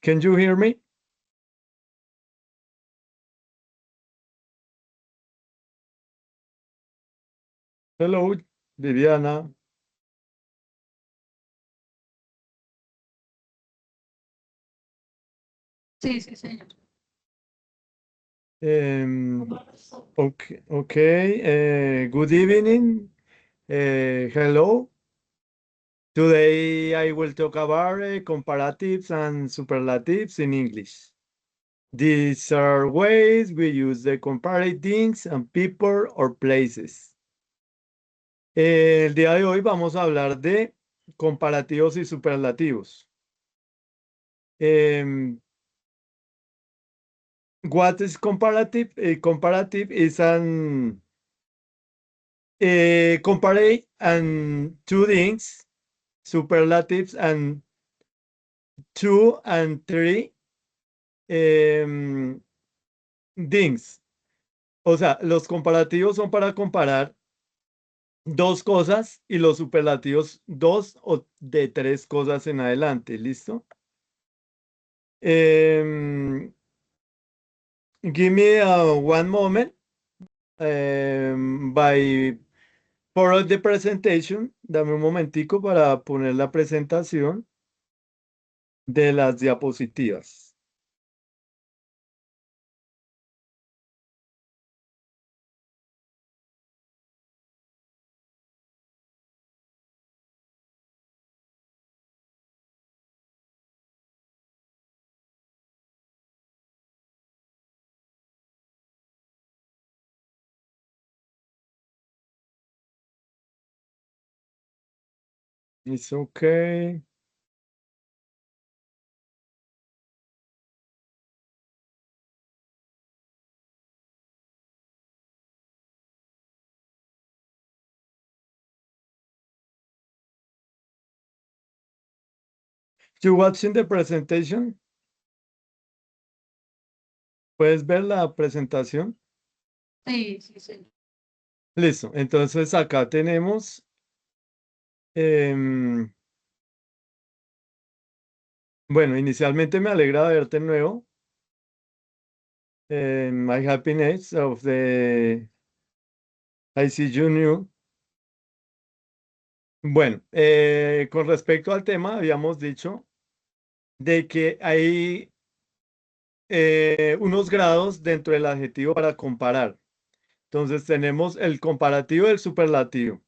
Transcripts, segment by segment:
Can you hear me? Hello, Viviana. Sí, sí, señor. Okay. Good evening. Hello. Today I will talk about comparatives and superlatives in English. These are ways we use the compare things and people or places. El día de hoy vamos a hablar de comparativos y superlativos. What is comparative? Comparative is an compare and two things, superlatives and two and three em, things. O sea, los comparativos son para comparar dos cosas y los superlativos dos o de tres cosas en adelante. ¿Listo? Em, Give me one moment. By for the presentation, dame un momentico para poner la presentación de las diapositivas. It's okay. You watching the presentation? ¿Puedes ver la presentación? Sí, sí, señor. Listo. Entonces acá tenemos bueno, inicialmente me alegra verte de nuevo. My happiness of the I see you new. Bueno, con respecto al tema, habíamos dicho de que hay unos grados dentro del adjetivo para comparar. Entonces tenemos el comparativo y el superlativo.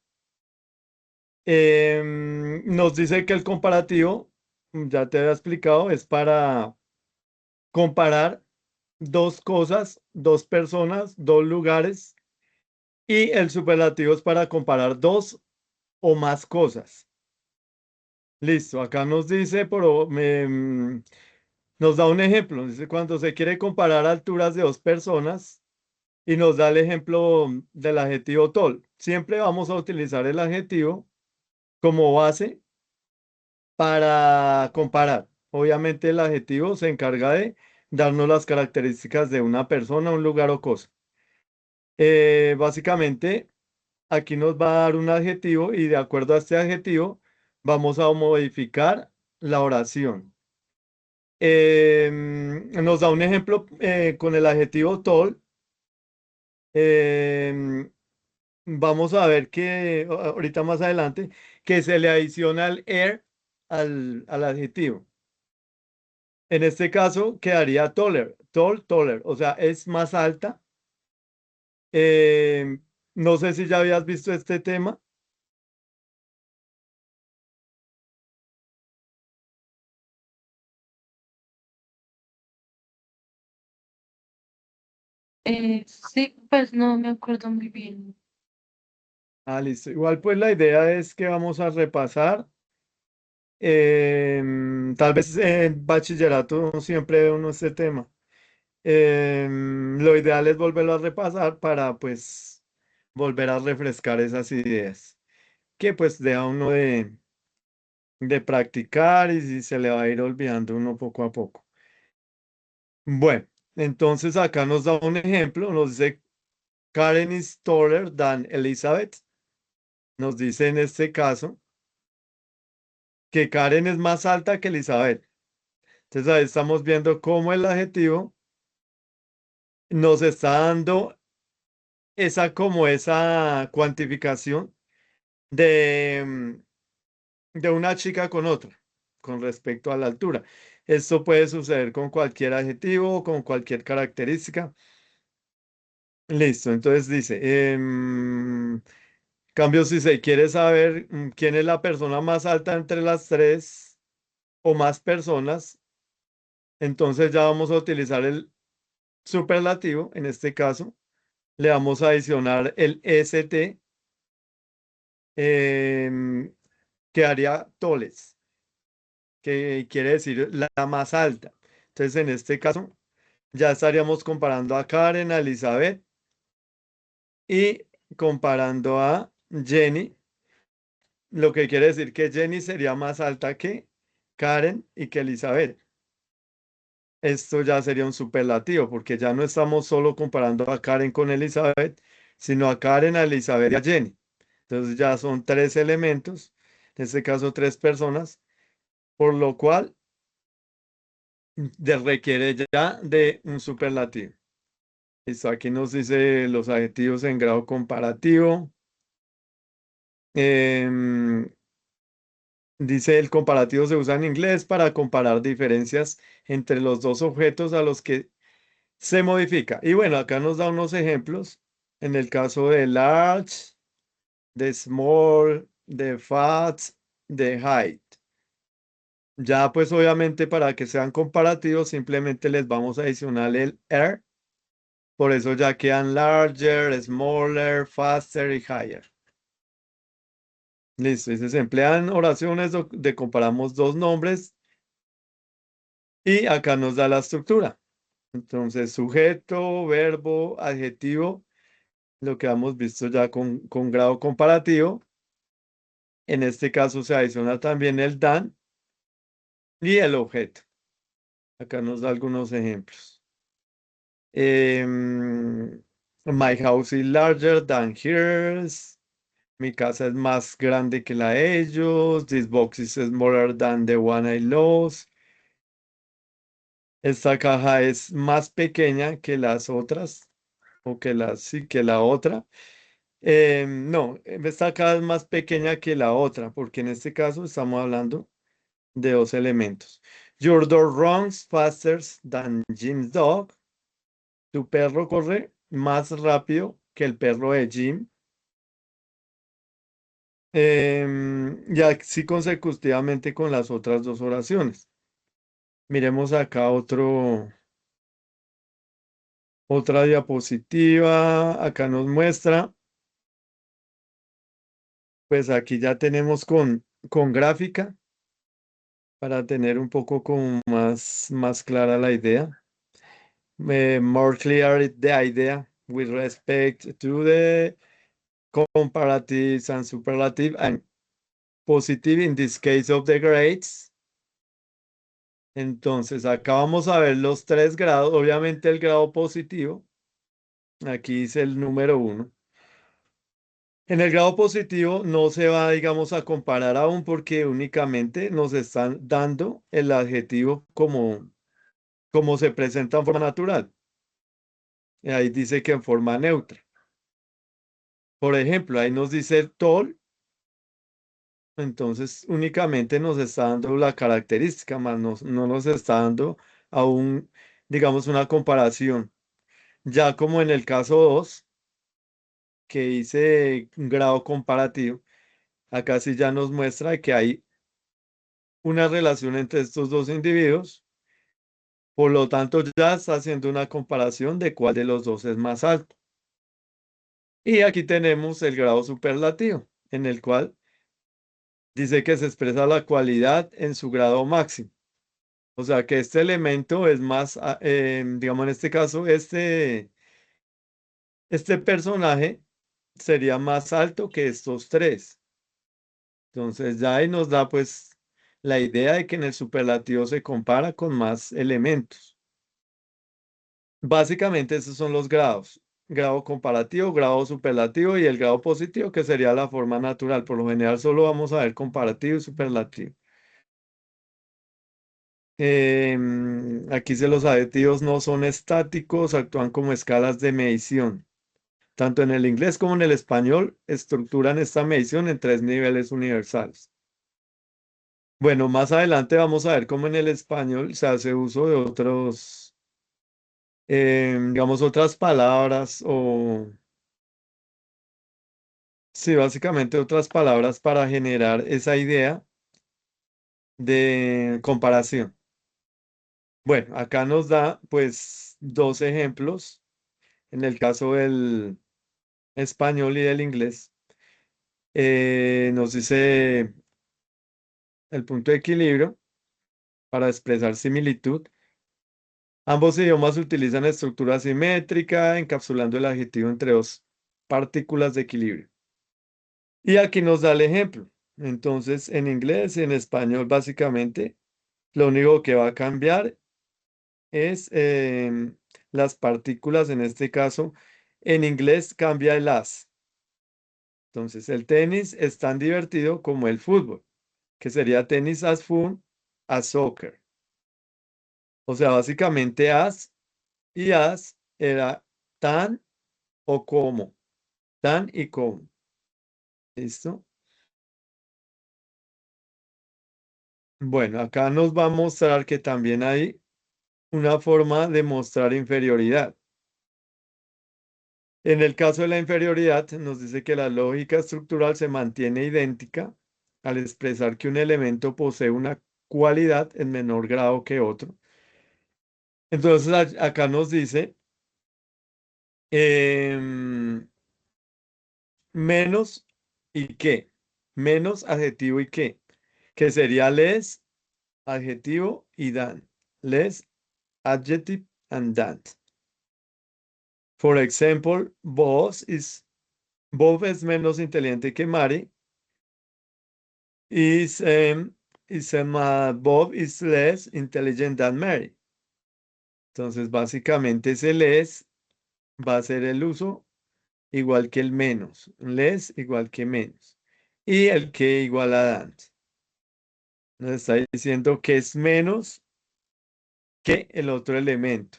Nos dice que el comparativo, ya te había explicado, es para comparar dos cosas, dos personas, dos lugares, y el superlativo es para comparar dos o más cosas. Listo, acá nos dice, nos da un ejemplo. Dice, cuando se quiere comparar alturas de dos personas y nos da el ejemplo del adjetivo tall. Siempre vamos a utilizar el adjetivo como base para comparar. Obviamente el adjetivo se encarga de darnos las características de una persona, un lugar o cosa. Básicamente, aquí nos va a dar un adjetivo y de acuerdo a este adjetivo vamos a modificar la oración. Nos da un ejemplo con el adjetivo tall. Em, Vamos a ver que ahorita más adelante que se le adiciona el air al adjetivo. En este caso quedaría taller, tall, taller, o sea, es más alta. No sé si ya habías visto este tema. Sí, pues no me acuerdo muy bien. Ah, listo. Igual pues la idea es que vamos a repasar. Tal vez en bachillerato siempre ve uno este tema. Lo ideal es volverlo a repasar para pues volver a refrescar esas ideas que pues deja uno de practicar y si se le va a ir olvidando uno poco a poco. Bueno, entonces acá nos da un ejemplo, nos dice Karen is taller than Elizabeth. Nos dice en este caso que Karen es más alta que Elizabeth. Entonces ahí estamos viendo cómo el adjetivo nos está dando esa cuantificación de, de una chica con otra, con respecto a la altura. Esto puede suceder con cualquier adjetivo, con cualquier característica. Listo, entonces dice, cambio si se quiere saber quién es la persona más alta entre las tres o más personas, entonces ya vamos a utilizar el superlativo. En este caso, le vamos a adicionar el ST, em, que haría toles, que quiere decir la más alta. Entonces, en este caso, ya estaríamos comparando a Karen, a Elizabeth y comparando a Jenny, lo que quiere decir que Jenny sería más alta que Karen y que Elizabeth. Esto ya sería un superlativo, porque ya no estamos solo comparando a Karen con Elizabeth, sino a Karen, a Elizabeth y a Jenny. Entonces ya son tres elementos, en este caso tres personas, por lo cual requiere ya de un superlativo. Listo, aquí nos dice los adjetivos en grado comparativo. Em, Dice el comparativo se usa en inglés para comparar diferencias entre los dos objetos a los que se modifica. Y bueno, acá nos da unos ejemplos. En el caso de large, de small, de fat, de height. Ya pues obviamente para que sean comparativos simplemente les vamos a adicionar el er. Por eso ya quedan larger, smaller, faster y higher. Listo. Y se emplean oraciones donde comparamos dos nombres y acá nos da la estructura. Entonces, sujeto, verbo, adjetivo, lo que hemos visto ya con grado comparativo. En este caso se adiciona también el than y el objeto. Acá nos da algunos ejemplos. My house is larger than hers. Mi casa es más grande que la de ellos. This box is smaller than the one I lost. Esta caja es más pequeña que las otras, o sí, que la otra. No, esta caja es más pequeña que la otra, porque en este caso estamos hablando de dos elementos. Your dog runs faster than Jim's dog. Tu perro corre más rápido que el perro de Jim. Y así consecutivamente con las otras dos oraciones. Miremos acá otra diapositiva. Acá nos muestra, pues aquí ya tenemos con gráfica para tener un poco como más clara la idea. More clear the idea with respect to the comparatives and superlative and positive in this case of the grades. Entonces, acá vamos a ver los tres grados. Obviamente el grado positivo, aquí dice el número uno. En el grado positivo no se va, digamos, a comparar aún porque únicamente nos están dando el adjetivo como se presenta en forma natural. Y ahí dice que en forma neutra. Por ejemplo, ahí nos dice tall, entonces únicamente nos está dando la característica, más no nos está dando aún, digamos, una comparación. Ya como en el caso 2 que hice un grado comparativo, acá sí ya nos muestra que hay una relación entre estos dos individuos, por lo tanto ya está haciendo una comparación de cuál de los dos es más alto. Y aquí tenemos el grado superlativo, en el cual dice que se expresa la cualidad en su grado máximo. O sea que este elemento es más, digamos en este caso, este personaje sería más alto que estos tres. Entonces ya ahí nos da pues la idea de que en el superlativo se compara con más elementos. Básicamente esos son los grados. Grado comparativo, grado superlativo y el grado positivo, que sería la forma natural. Por lo general solo vamos a ver comparativo y superlativo. Aquí dice los adjetivos no son estáticos, actúan como escalas de medición. Tanto en el inglés como en el español estructuran esta medición en tres niveles universales. Bueno, más adelante vamos a ver cómo en el español se hace uso de otros, digamos, otras palabras o, sí, básicamente otras palabras para generar esa idea de comparación. Bueno, acá nos da pues dos ejemplos en el caso del español y del inglés. Nos dice el punto de equilibrio para expresar similitud. Ambos idiomas utilizan estructura simétrica, encapsulando el adjetivo entre dos partículas de equilibrio. Y aquí nos da el ejemplo. Entonces, en inglés y en español, básicamente, lo único que va a cambiar es las partículas. En este caso, en inglés cambia el as. Entonces, el tenis es tan divertido como el fútbol, que sería tenis as fun as soccer. O sea, básicamente as y as era tan o como, tan y como. ¿Listo? Bueno, acá nos va a mostrar que también hay una forma de mostrar inferioridad. En el caso de la inferioridad, nos dice que la lógica estructural se mantiene idéntica al expresar que un elemento posee una cualidad en menor grado que otro. Entonces, acá nos dice em, menos y qué, menos adjetivo y qué, que sería less, adjetivo y than. Less, adjective and than. For example, Bob es menos inteligente que Mary. Is, Bob is less intelligent than Mary. Entonces, básicamente ese less va a ser el uso igual que el menos. Less igual que menos. Y el que igual a than. Nos está diciendo que es menos que el otro elemento.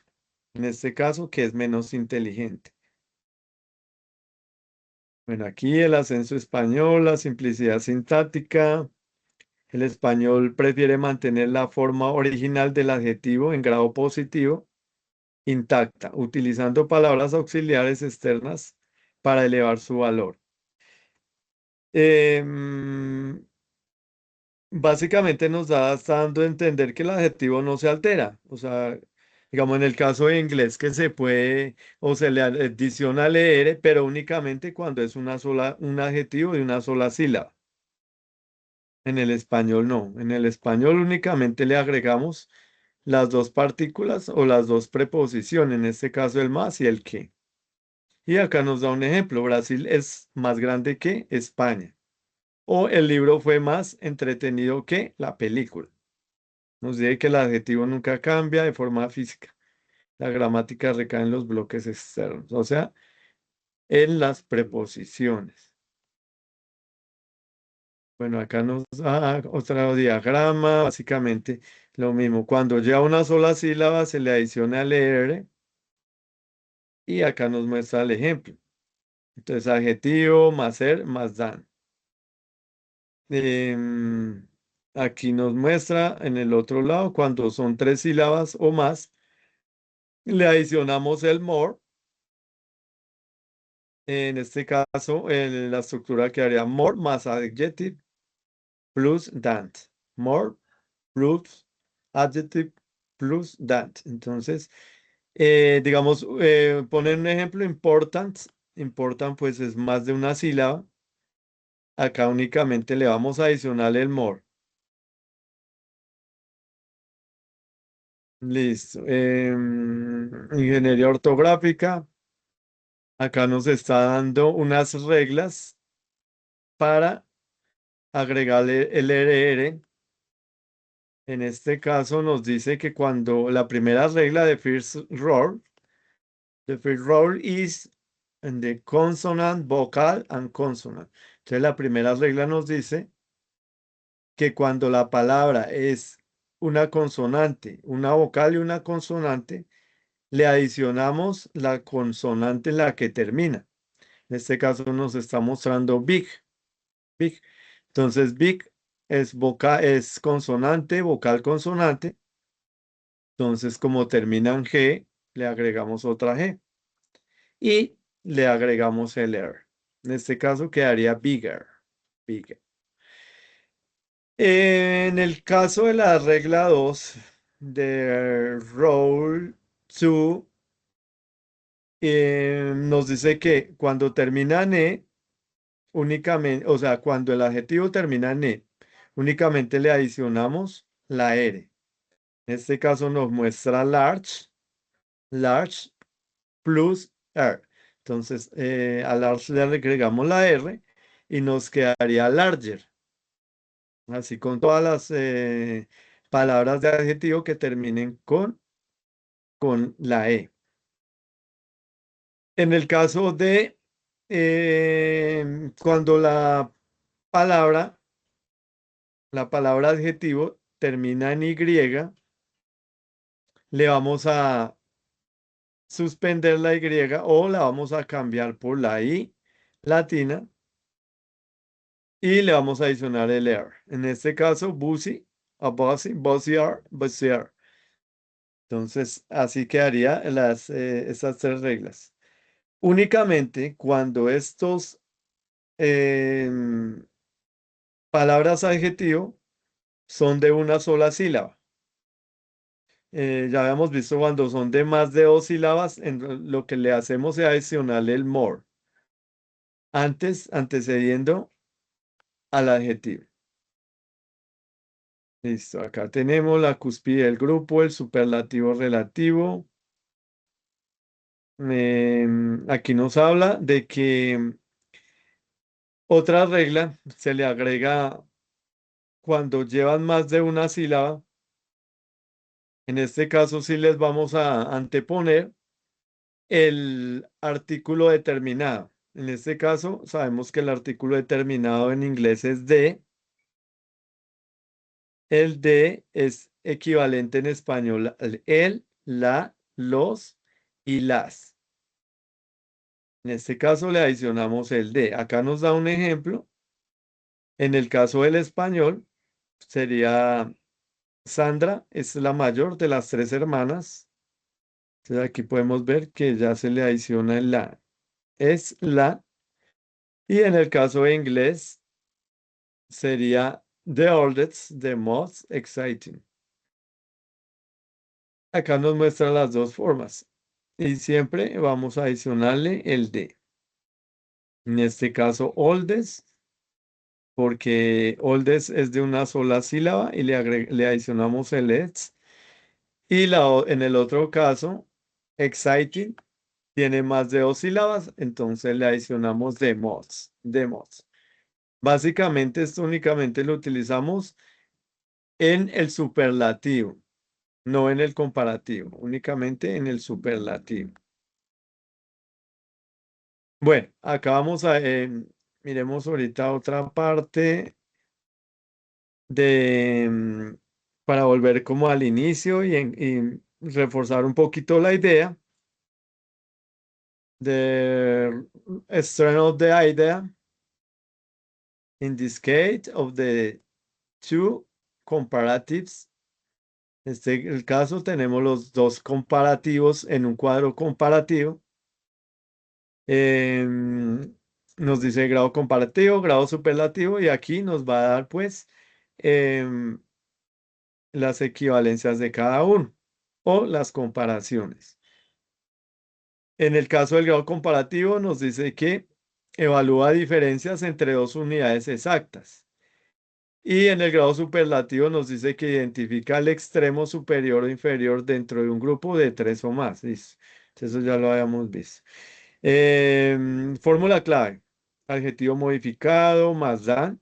En este caso, que es menos inteligente. Bueno, aquí el acento español, la simplicidad sintáctica. El español prefiere mantener la forma original del adjetivo en grado positivo intacta, utilizando palabras auxiliares externas para elevar su valor. Em, Básicamente está dando a entender que el adjetivo no se altera. O sea, digamos en el caso de inglés que se puede o se le adiciona leer, pero únicamente cuando es un adjetivo de una sola sílaba. En el español no. En el español únicamente le agregamos las dos partículas o las dos preposiciones, en este caso el más y el que. Y acá nos da un ejemplo. Brasil es más grande que España. O el libro fue más entretenido que la película. Nos dice que el adjetivo nunca cambia de forma física. La gramática recae en los bloques externos, o sea, en las preposiciones. Bueno, acá nos da otro diagrama, básicamente lo mismo. Cuando lleva una sola sílaba se le adiciona el ER y acá nos muestra el ejemplo. Entonces, adjetivo más ser más dan. Em, Aquí nos muestra en el otro lado, cuando son tres sílabas o más, le adicionamos el more. En este caso, la estructura quedaría more más adjective plus than. More plus adjective plus than. Entonces, digamos, poner un ejemplo important. Important pues es más de una sílaba. Acá únicamente le vamos a adicionar el more. Listo. Ingeniería ortográfica. Acá nos está dando unas reglas para agregarle el RR. En este caso nos dice que cuando la primera regla de first rule, the first rule is in the consonant, vocal and consonant. Entonces la primera regla nos dice que cuando la palabra es una consonante, una vocal y una consonante, le adicionamos la consonante en la que termina. En este caso nos está mostrando big, big. Entonces, big es consonante, vocal, consonante. Entonces, como termina en G, le agregamos otra G y le agregamos el R. En este caso quedaría bigger, bigger. En el caso de la regla 2 de Rule 2, nos dice que cuando termina en E, únicamente, o sea, cuando el adjetivo termina en E, únicamente le adicionamos la R. En este caso nos muestra large, large plus R. Entonces, a large le agregamos la R y nos quedaría larger. Así con todas las palabras de adjetivo que terminen con la E. En el caso de cuando palabra, la palabra adjetivo termina en Y, le vamos a suspender la Y o la vamos a cambiar por la I latina y le vamos a adicionar el R. En este caso, busy, a busy, busier, busier. Entonces, así quedaría estas tres reglas. Únicamente cuando estos palabras adjetivo son de una sola sílaba. Ya habíamos visto cuando son de más de dos sílabas, lo que le hacemos es adicionarle el more, antecediendo al adjetivo. Listo, acá tenemos la cúspide del grupo, el superlativo relativo. Aquí nos habla de que otra regla se le agrega cuando llevan más de una sílaba. En este caso sí les vamos a anteponer el artículo determinado. En este caso sabemos que el artículo determinado en inglés es de. El de es equivalente en español al el, la, los y las. En este caso le adicionamos el de. Acá nos da un ejemplo. En el caso del español sería Sandra, es la mayor de las tres hermanas. Entonces aquí podemos ver que ya se le adiciona el la. Es la. Y en el caso de inglés sería the oldest, the most exciting. Acá nos muestra las dos formas. Y siempre vamos a adicionarle el de. En este caso, oldest, porque oldest es de una sola sílaba y le adicionamos el s. Y en el otro caso, exciting, tiene más de dos sílabas, entonces le adicionamos the most, the most. Básicamente, esto únicamente lo utilizamos en el superlativo, no en el comparativo, únicamente en el superlativo. Bueno, acá vamos miremos ahorita otra parte para volver como al inicio y reforzar un poquito la idea de strength of the idea. In this case of the two comparatives, el caso tenemos los dos comparativos en un cuadro comparativo. Em, Nos dice grado comparativo, grado superlativo y aquí nos va a dar pues em, las equivalencias de cada uno o las comparaciones. En el caso del grado comparativo nos dice que evalúa diferencias entre dos unidades exactas. Y en el grado superlativo nos dice que identifica el extremo superior o inferior dentro de un grupo de tres o más. Listo. Eso ya lo habíamos visto. Fórmula clave. Adjetivo modificado más dan.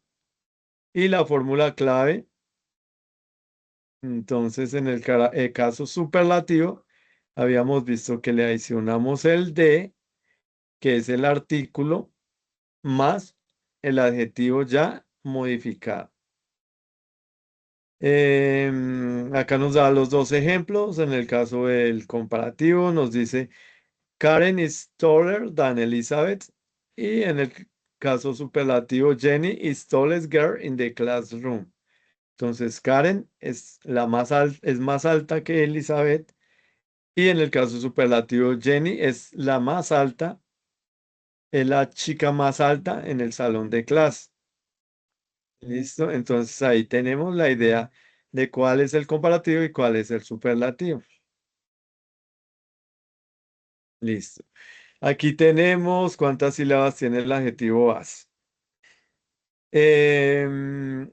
Y la fórmula clave. Entonces, en el caso superlativo, habíamos visto que le adicionamos el de, que es el artículo, más el adjetivo ya modificado. Acá nos da los dos ejemplos. En el caso del comparativo nos dice Karen is taller than Elizabeth. Y en el caso superlativo, Jenny is tallest girl in the classroom. Entonces, Karen es es más alta que Elizabeth. Y en el caso superlativo, Jenny es la más alta, es la chica más alta en el salón de clase. ¿Listo? Entonces ahí tenemos la idea de cuál es el comparativo y cuál es el superlativo. Listo. Aquí tenemos cuántas sílabas tiene el adjetivo base. En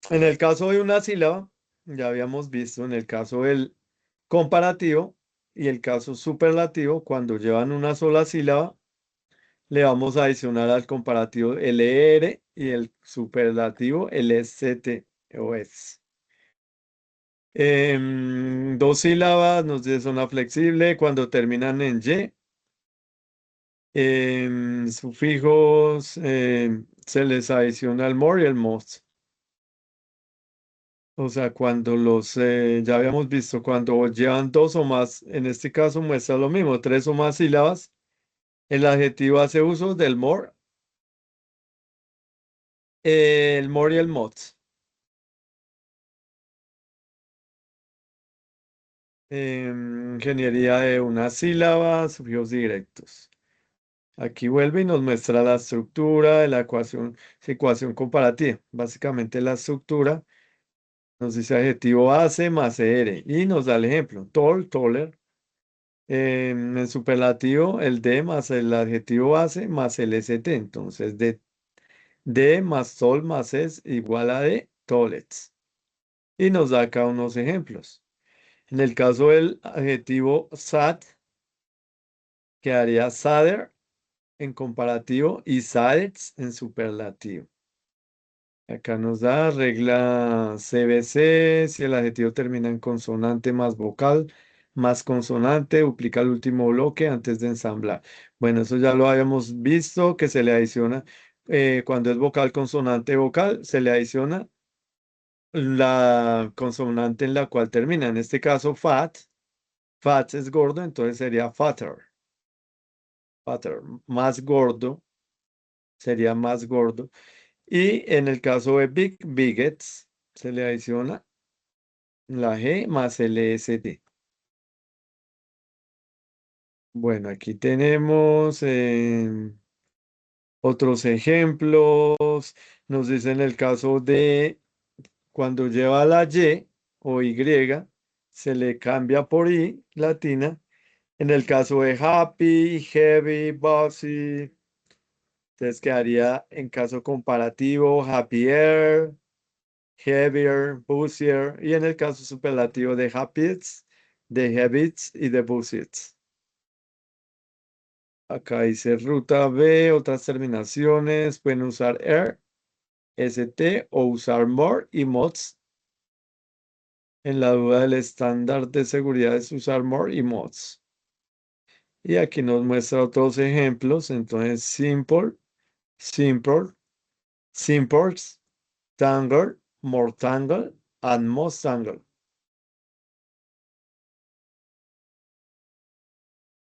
el caso de una sílaba, ya habíamos visto en el caso del comparativo y el caso superlativo, cuando llevan una sola sílaba, le vamos a adicionar al comparativo el ER y el superlativo el ST o S. Dos sílabas nos dice zona flexible cuando terminan en Y. Sufijos se les adiciona el more y el most. O sea, cuando ya habíamos visto, cuando llevan dos o más, en este caso muestra lo mismo, tres o más sílabas, el adjetivo hace uso del more, el more y el most. Ingeniería de una sílaba, sufijos directos. Aquí vuelve y nos muestra la estructura de la ecuación comparativa. Básicamente la estructura nos dice adjetivo base más ER y nos da el ejemplo. Tall, taller. En superlativo, el D más el adjetivo base más el ST. Entonces, D más tall más es igual a D, tallets. Y nos da acá unos ejemplos. En el caso del adjetivo sad, quedaría sadder en comparativo y sads en superlativo. Acá nos da regla CBC, si el adjetivo termina en consonante más vocal, más consonante, duplica el último bloque antes de ensamblar. Bueno, eso ya lo habíamos visto, que se le adiciona, cuando es vocal, consonante, vocal, se le adiciona la consonante en la cual termina. En este caso, fat es gordo, entonces sería fatter, fatter, más gordo, sería más gordo. Y en el caso de big, biggets, se le adiciona la G más el EST. Bueno, aquí tenemos otros ejemplos. Nos dice en el caso de cuando lleva la Y o Y, se le cambia por I latina. En el caso de happy, heavy, bossy, entonces quedaría en caso comparativo happier, heavier, busier, y en el caso superlativo de habits, de habits y de busiest. Acá dice ruta B, otras terminaciones, pueden usar air, ST o usar more y mods. En la duda del estándar de seguridad es usar more y mods. Y aquí nos muestra otros ejemplos. Entonces, simple, simples, tangle, more tangle, and most tangle.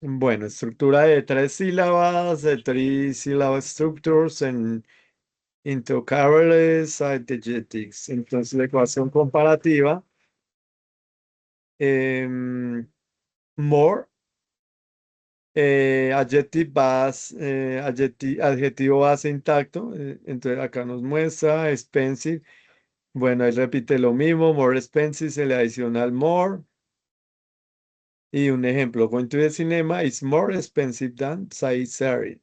Bueno, estructura de tres sílabas, de three syllable structures en into careless adjectives. Entonces, la ecuación comparativa, more, adjetivo base intacto. Entonces, acá nos muestra expensive. Bueno, ahí repite lo mismo, more expensive, se le adiciona el more. Y un ejemplo, going to the cinema is more expensive than Caesarea.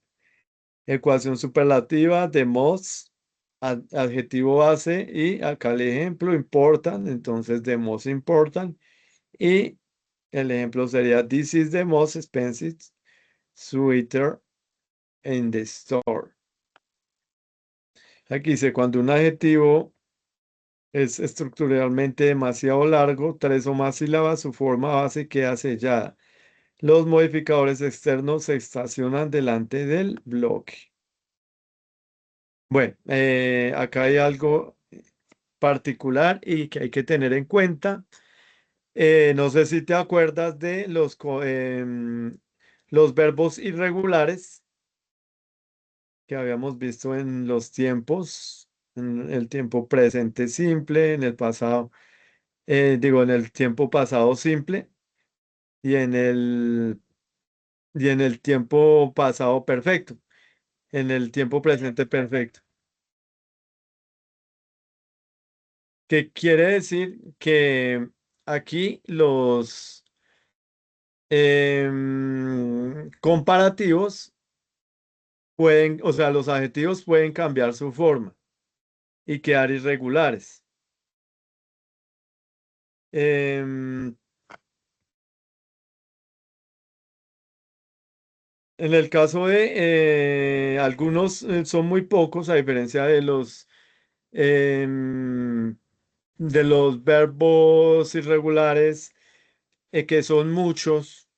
Ecuación superlativa de most, adjetivo base y acá el ejemplo important, entonces the most important y el ejemplo sería this is the most expensive sweater in the store. Aquí dice cuando un adjetivo es estructuralmente demasiado largo, tres o más sílabas, su forma base queda sellada. Los modificadores externos se estacionan delante del bloque. Bueno, acá hay algo. particular y que hay que tener en cuenta. No sé si te acuerdas de los verbos irregulares que habíamos visto en los tiempos, en el tiempo presente simple, en el pasado, digo, en el tiempo pasado simple y en el tiempo pasado perfecto, en el tiempo presente perfecto. Que quiere decir que aquí los comparativos pueden, o sea, los adjetivos pueden cambiar su forma y quedar irregulares. Em, en el caso de algunos son muy pocos, a diferencia em, de los verbos irregulares, que son muchos.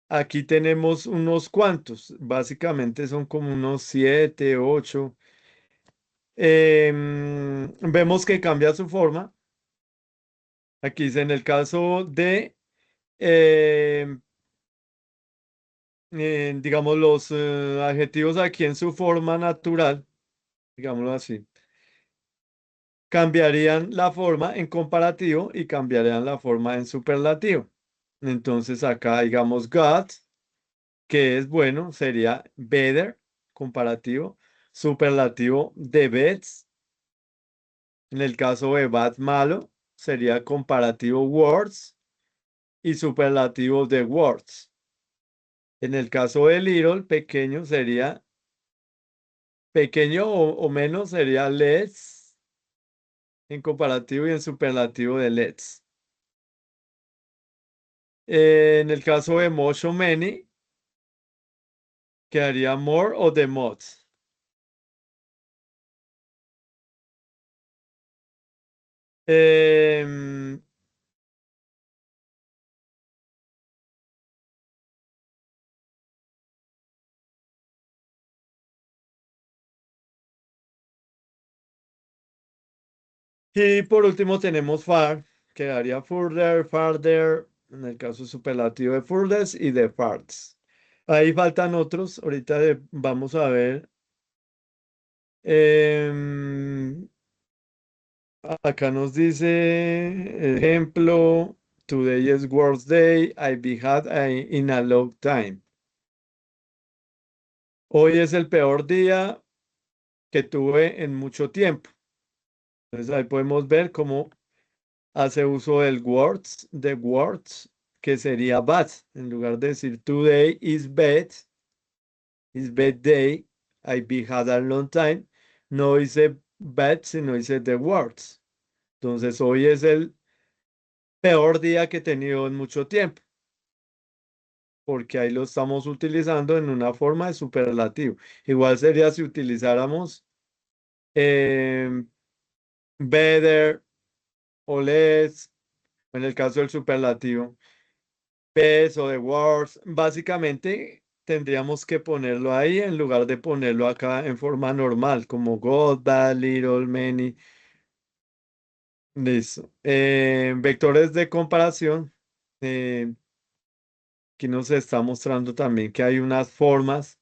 Aquí tenemos unos cuantos, básicamente son como unos 7, 8. Vemos que cambia su forma. Aquí dice en el caso de, em, digamos, los adjetivos aquí en su forma natural, digámoslo así, cambiarían la forma en comparativo y cambiarían la forma en superlativo. Entonces acá, digamos, God, que es bueno, sería better, comparativo, superlativo de best. En el caso de bad, malo, sería comparativo words y superlativo de words. En el caso de little, pequeño sería pequeño o menos sería less en comparativo y en superlativo de less. En el caso de much o many, quedaría more o the most. Em, y por último tenemos far, quedaría further, farther, en el caso superlativo de furthest y de farthest. Ahí faltan otros, ahorita vamos a ver. Em, Acá nos dice, ejemplo, today is worst day I've had in a long time. Hoy es el peor día que tuve en mucho tiempo. Entonces ahí podemos ver cómo hace uso del words, de words, que sería bad. En lugar de decir today is bad day, I've had a long time. No dice bad, sino dice the words. Entonces hoy es el peor día que he tenido en mucho tiempo, porque ahí lo estamos utilizando en una forma de superlativo. Igual sería si utilizáramos em, better o less, en el caso del superlativo, best o the worst. Básicamente tendríamos que ponerlo ahí en lugar de ponerlo acá en forma normal, como God, bad, little, many. Listo. Vectores de comparación. eh, Aquí nos está mostrando también que hay unas formas.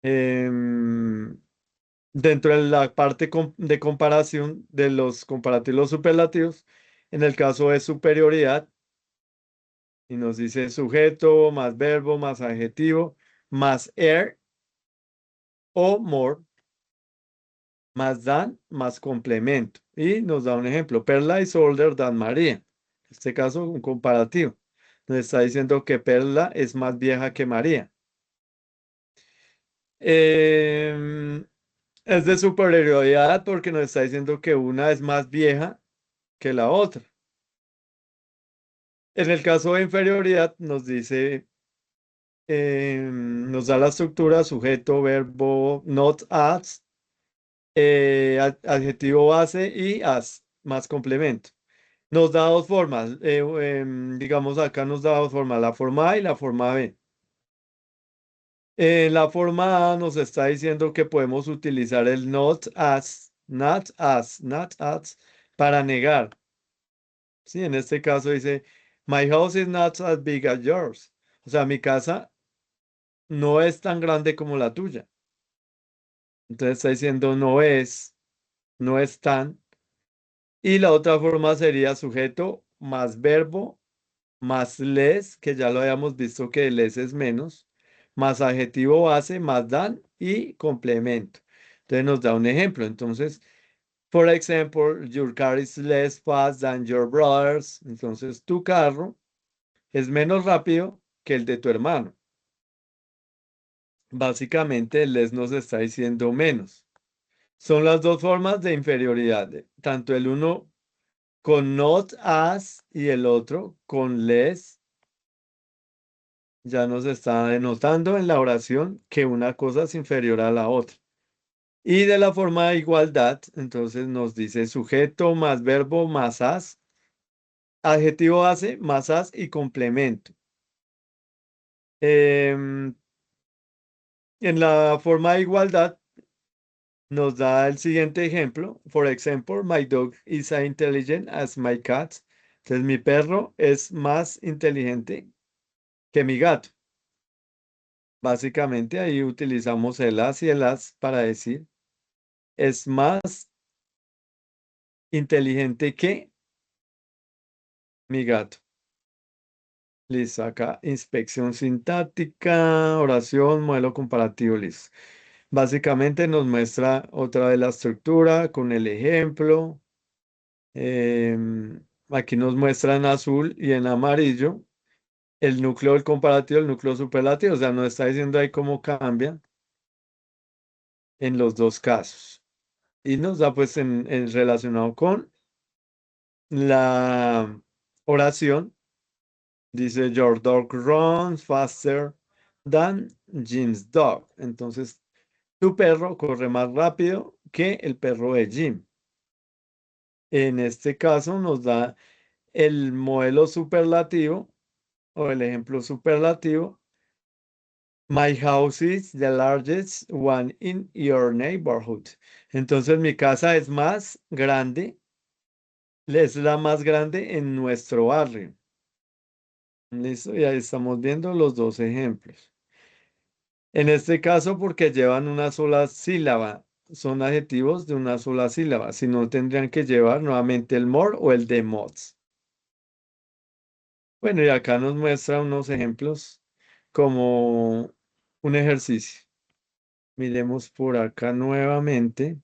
em, Dentro de la parte de comparación de los comparativos superlativos, en el caso de superioridad, y nos dice sujeto más verbo más adjetivo más er o more más than más complemento. Y nos da un ejemplo, Perla is older than María. En este caso, un comparativo. Nos está diciendo que Perla es más vieja que María. Em, es de superioridad porque nos está diciendo que una es más vieja que la otra. En el caso de inferioridad nos dice, nos da la estructura sujeto, verbo, not as, adjetivo base y as, más complemento. Nos da dos formas, digamos acá nos da dos formas, la forma A y la forma B. En la forma A nos está diciendo que podemos utilizar el not as not as, para negar. Sí, en este caso dice, my house is not as big as yours. O sea, mi casa no es tan grande como la tuya. Entonces está diciendo no es tan. Y la otra forma sería sujeto más verbo más less, que ya lo habíamos visto que less es menos, más adjetivo base, más than y complemento. Entonces nos da un ejemplo. Entonces, for example, your car is less fast than your brother's. Entonces, tu carro es menos rápido que el de tu hermano. Básicamente, el less nos está diciendo menos. Son las dos formas de inferioridad, tanto el uno con not as y el otro con less. Ya nos está denotando en la oración que una cosa es inferior a la otra. Y de la forma de igualdad, entonces nos dice sujeto más verbo más as, adjetivo base más as y complemento. Em, en la forma de igualdad nos da el siguiente ejemplo. For example, my dog is as intelligent as my cat. Entonces mi perro es más inteligente que mi gato. Básicamente ahí utilizamos el as y el as para decir es más inteligente que mi gato. Listo, acá inspección sintáctica, oración, modelo comparativo, listo. Básicamente nos muestra otra vez la estructura con el ejemplo. Aquí nos muestra en azul y en amarillo el núcleo del comparativo, el núcleo superlativo. O sea, nos está diciendo ahí cómo cambia en los dos casos. Y nos da pues en relacionado con la oración. Dice, Your dog runs faster than Jim's dog. Entonces, tu perro corre más rápido que el perro de Jim. En este caso nos da el modelo superlativo o el ejemplo superlativo. My house is the largest one in your neighborhood. Entonces, mi casa es más grande, es la más grande en nuestro barrio. Listo, y ahí estamos viendo los dos ejemplos. En este caso, porque llevan una sola sílaba, son adjetivos de una sola sílaba, si no tendrían que llevar nuevamente el more o el de mods. Bueno, y acá nos muestra unos ejemplos como un ejercicio. Miremos por acá nuevamente.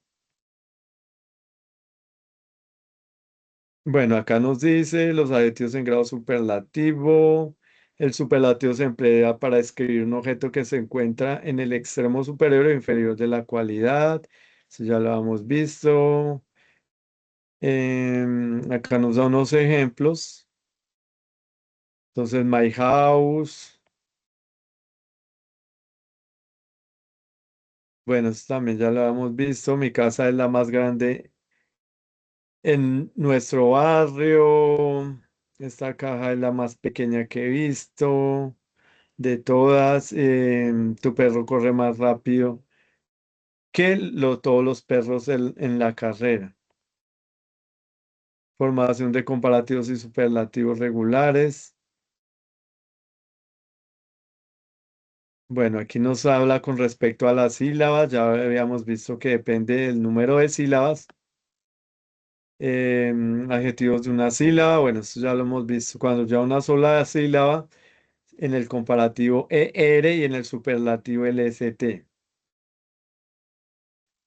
Bueno, acá nos dice los adjetivos en grado superlativo. El superlativo se emplea para describir un objeto que se encuentra en el extremo superior o inferior de la cualidad. Eso ya lo hemos visto. Acá nos da unos ejemplos. Entonces, my house. Bueno, esto también ya lo hemos visto. Mi casa es la más grande en nuestro barrio. Esta caja es la más pequeña que he visto. De todas, tu perro corre más rápido que todos los perros en la carrera. Formación de comparativos y superlativos regulares. Bueno, aquí nos habla con respecto a las sílabas. Ya habíamos visto que depende del número de sílabas. Adjetivos de una sílaba. Bueno, esto ya lo hemos visto. Cuando ya una sola sílaba, en el comparativo ER y en el superlativo LST.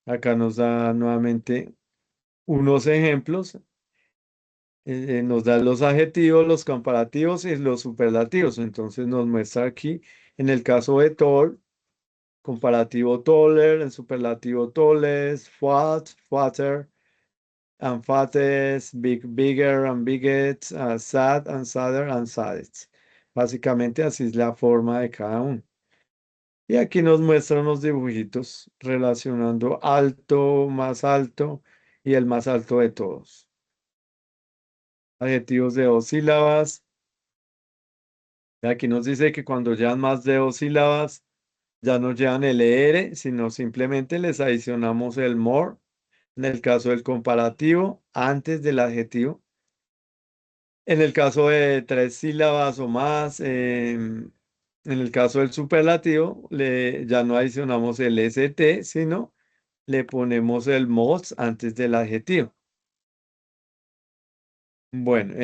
Acá nos da nuevamente unos ejemplos. Nos da los adjetivos, los comparativos y los superlativos. Entonces nos muestra aquí, en el caso de tall, comparativo taller, el superlativo tallest, fat, fatter, and fattest, bigger and biggest, sad and sadder and saddest. Básicamente así es la forma de cada uno. Y aquí nos muestra unos dibujitos relacionando alto y el más alto de todos. Adjetivos de dos sílabas. Aquí nos dice que cuando llevan más de dos sílabas, ya no llevan el ER, sino simplemente les adicionamos el more En el caso del comparativo, antes del adjetivo. En el caso de tres sílabas o más, en el caso del superlativo, ya no adicionamos el st, sino le ponemos el mos antes del adjetivo. Bueno,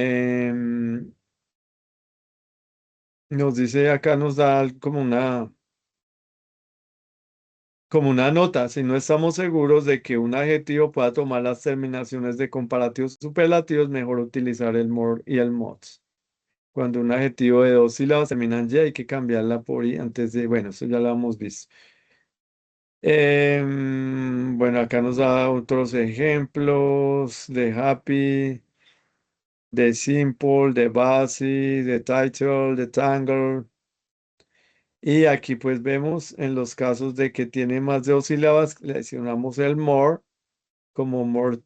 nos dice acá, nos da como una nota. Si no estamos seguros de que un adjetivo pueda tomar las terminaciones de comparativos superlativos, mejor utilizar el more y el mods. Cuando un adjetivo de dos sílabas termina en y, hay que cambiarla por i antes de, bueno, eso ya lo hemos visto. Bueno, acá nos da otros ejemplos de happy, de simple, de basic, de title, de tangle. Y aquí pues vemos en los casos de que tiene más de dos sílabas, le adicionamos el more, como more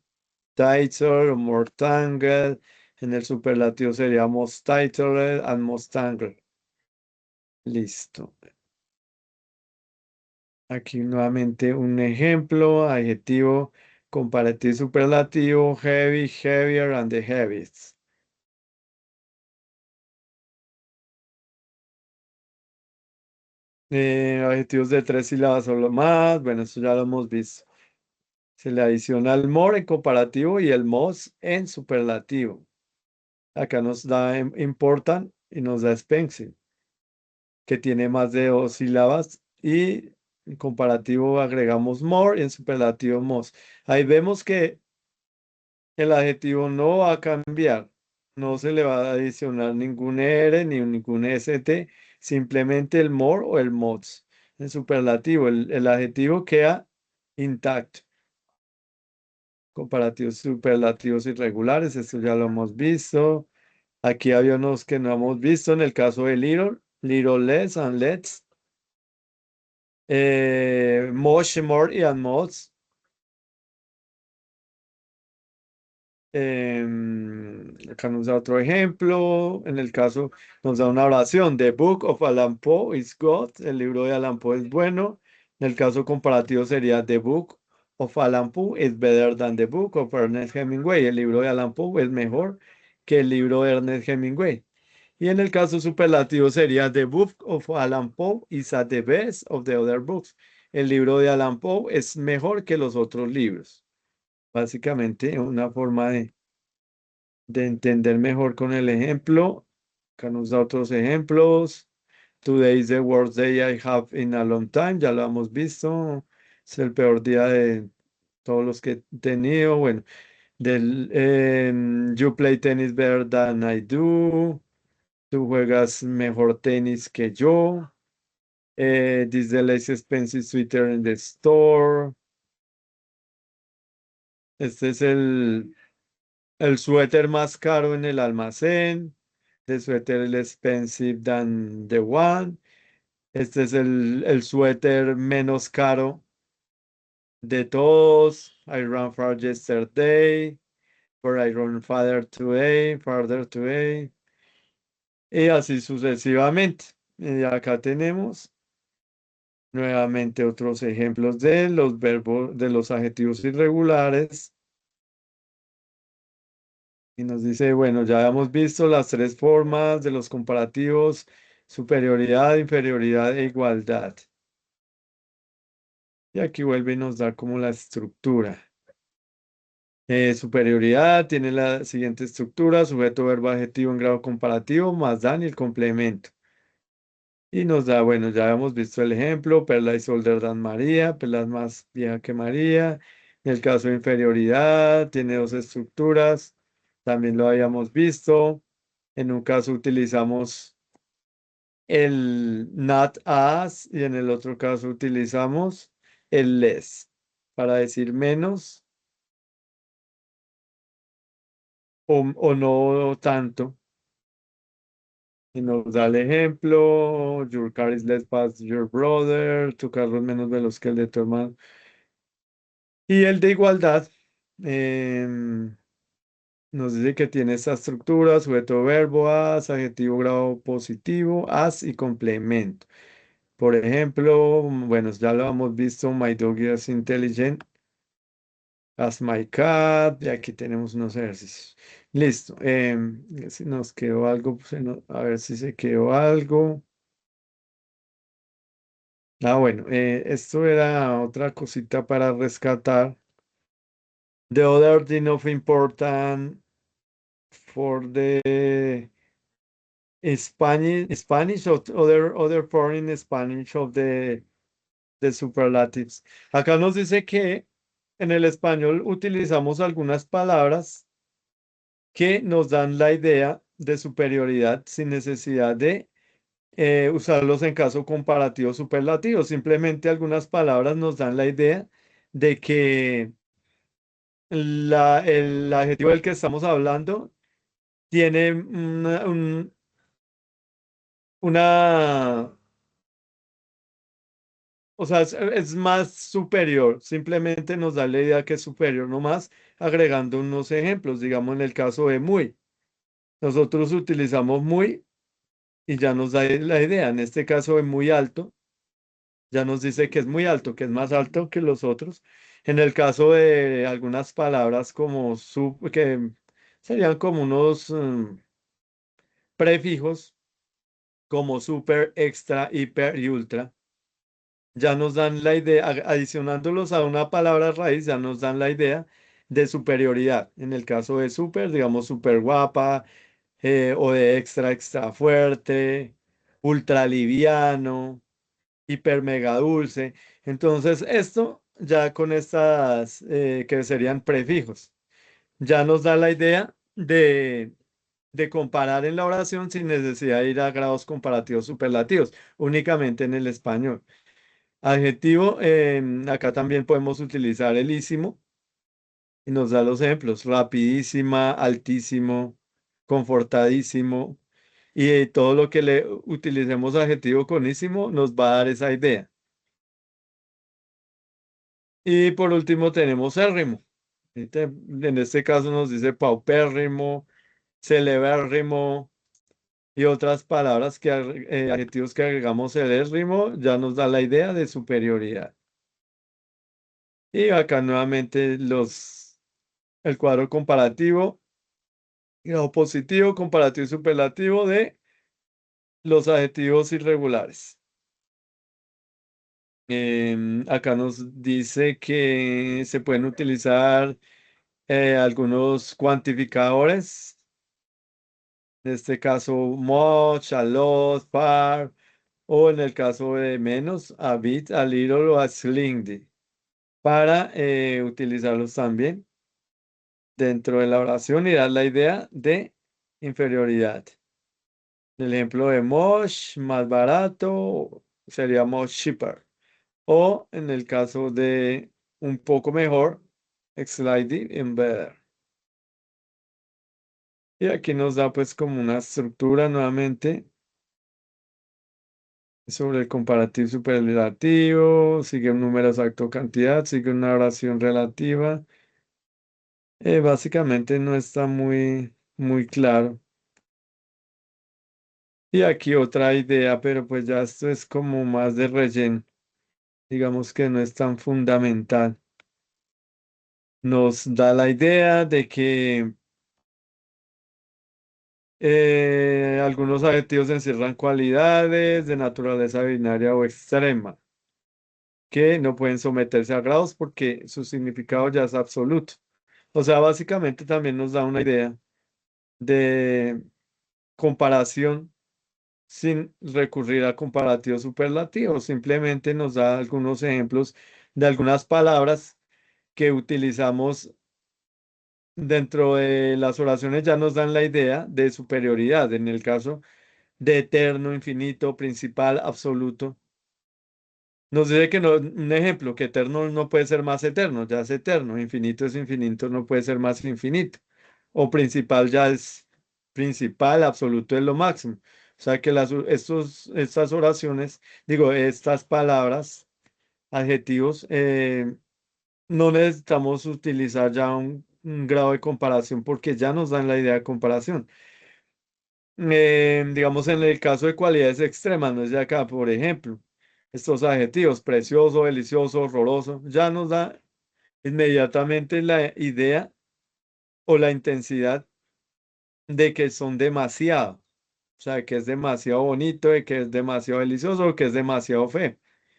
title o more tangle. En el superlativo sería most titled and most tangled. Listo. Aquí nuevamente un ejemplo, adjetivo, comparativo, superlativo, heavy, heavier, and the heaviest. Adjetivos de tres sílabas o lo más, bueno, eso ya lo hemos visto. Se le adiciona el more en comparativo y el most en superlativo. Acá nos da important y nos da expensive, que tiene más de dos sílabas y en comparativo agregamos more y en superlativo most. Ahí vemos que el adjetivo no va a cambiar, no se le va a adicionar ningún R ni ningún ST, simplemente el more o el mods. En superlativo, el adjetivo queda intacto. Comparativos superlativos irregulares, esto ya lo hemos visto. Aquí había unos que no hemos visto en el caso de little, little less and less, much more y and most. Acá nos da otro ejemplo. En el caso, nos da una oración. The Book of Allan Poe is good. El libro de Allan Poe es bueno. En el caso comparativo sería The Book of Allan Poe is better than the Book of Ernest Hemingway. El libro de Allan Poe es mejor que el libro de Ernest Hemingway. Y en el caso superlativo sería The Book of Allan Poe is at the best of the other books. El libro de Allan Poe es mejor que los otros libros. Básicamente, una forma de entender mejor con el ejemplo. Acá nos da otros ejemplos. Today is the worst day I have in a long time. Ya lo hemos visto. Es el peor día de todos los que he tenido. Bueno, you play tennis better than I do. Tú juegas mejor tenis que yo. This is the less expensive sweater in the store. Este es el suéter más caro en el almacén. The sweater is expensive than the one. Este es el suéter menos caro de todos. I ran far yesterday. Or I run farther today. Y así sucesivamente. Y acá tenemos nuevamente otros ejemplos de los verbos, de los adjetivos irregulares. Y nos dice, bueno, ya hemos visto las tres formas de los comparativos, superioridad, inferioridad e igualdad. Y aquí vuelve y nos da como la estructura. Superioridad tiene la siguiente estructura, sujeto, verbo, adjetivo en grado comparativo, más dan y el complemento. Y nos da, bueno, ya hemos visto el ejemplo, Perla is older than María, Perla es más vieja que María. En el caso de inferioridad, tiene dos estructuras, también lo habíamos visto. En un caso utilizamos el not as y en el otro caso utilizamos el less para decir menos o no tanto. Y nos da el ejemplo, your car is less fast than your brother, tu carro es menos veloz que el de tu hermano. Y el de igualdad em, nos dice que tiene esta estructura, sujeto, verbo, as, adjetivo, grado positivo, as y complemento. Por ejemplo, bueno, ya lo hemos visto, my dog is intelligent. As my cat, y aquí tenemos unos ejercicios. Listo. Si nos quedó algo, pues, a ver si se quedó algo. Ah, bueno, esto era otra cosita para rescatar. The other thing of important for the Spanish or other foreign Spanish of the superlatives. Acá nos dice que en el español utilizamos algunas palabras que nos dan la idea de superioridad sin necesidad de usarlos en caso comparativo superlativo. Simplemente algunas palabras nos dan la idea de que el adjetivo del que estamos hablando tiene una, o sea, es más superior. Simplemente nos da la idea que es superior, nomás agregando unos ejemplos. Digamos en el caso de muy. Nosotros utilizamos muy y ya nos da la idea. En este caso de muy alto, ya nos dice que es muy alto, que es más alto que los otros. En el caso de algunas palabras como que serían como unos prefijos como super, extra, hiper y ultra, ya nos dan la idea, adicionándolos a una palabra raíz, ya nos dan la idea de superioridad. En el caso de super, digamos super guapa, o de extra, extra fuerte, ultra liviano, hiper mega dulce. Entonces, esto ya con estas que serían prefijos, ya nos da la idea de comparar en la oración sin necesidad de ir a grados comparativos superlativos, únicamente en el español. Adjetivo, acá también podemos utilizar el ísimo y nos da los ejemplos, rapidísima, altísimo, confortadísimo, y todo lo que le utilicemos adjetivo conísimo nos va a dar esa idea. Y por último tenemos érrimo. En este caso nos dice paupérrimo, celebérrimo y otras palabras adjetivos que agregamos el érrimo ya nos da la idea de superioridad. Y acá nuevamente el cuadro comparativo, grado positivo, comparativo y superlativo de los adjetivos irregulares. Acá nos dice que se pueden utilizar algunos cuantificadores, en este caso much, a lot, far, o en el caso de menos, a bit, a little o a slightly, para utilizarlos también dentro de la oración y dar la idea de inferioridad. El ejemplo de much, más barato, sería much cheaper. O en el caso de un poco mejor, slightly and better. Y aquí nos da pues como una estructura nuevamente sobre el comparativo superlativo, sigue un número exacto cantidad, sigue una oración relativa. Básicamente no está muy claro. Y aquí otra idea, pero pues ya esto es como más de relleno. Digamos que no es tan fundamental. Nos da la idea de que algunos adjetivos encierran cualidades de naturaleza binaria o extrema, que no pueden someterse a grados porque su significado ya es absoluto. O sea, básicamente también nos da una idea de comparación sin recurrir a comparativos superlativos. Simplemente nos da algunos ejemplos de algunas palabras que utilizamos dentro de las oraciones, ya nos dan la idea de superioridad. En el caso de eterno, infinito, principal, absoluto. Nos dice que no, un ejemplo, que eterno no puede ser más eterno, ya es eterno, infinito es infinito, no puede ser más infinito. O principal ya es principal, absoluto es lo máximo. O sea que estas oraciones, digo, estas palabras, adjetivos, no necesitamos utilizar ya un grado de comparación porque ya nos dan la idea de comparación. Digamos, en el caso de cualidades extremas, no es de acá, por ejemplo, estos adjetivos, precioso, delicioso, horroroso, ya nos da. inmediatamente la idea o la intensidad de que son demasiado. O sea, que es demasiado bonito, de que es demasiado delicioso, o que es demasiado feo.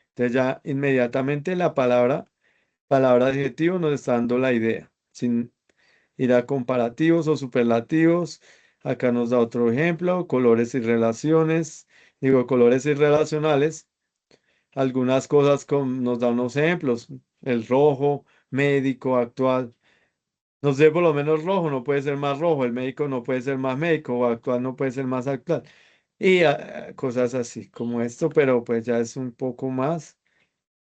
Entonces ya inmediatamente la palabra adjetivo nos está dando la idea, sin ir a comparativos o superlativos. Acá nos da otro ejemplo, colores y relaciones, digo, colores irrelacionales. Algunas cosas nos da unos ejemplos, el rojo, médico, actual. No sé, por lo menos rojo no puede ser más rojo, el médico no puede ser más médico, o actual no puede ser más actual. Y cosas así como esto, pero pues ya es un poco más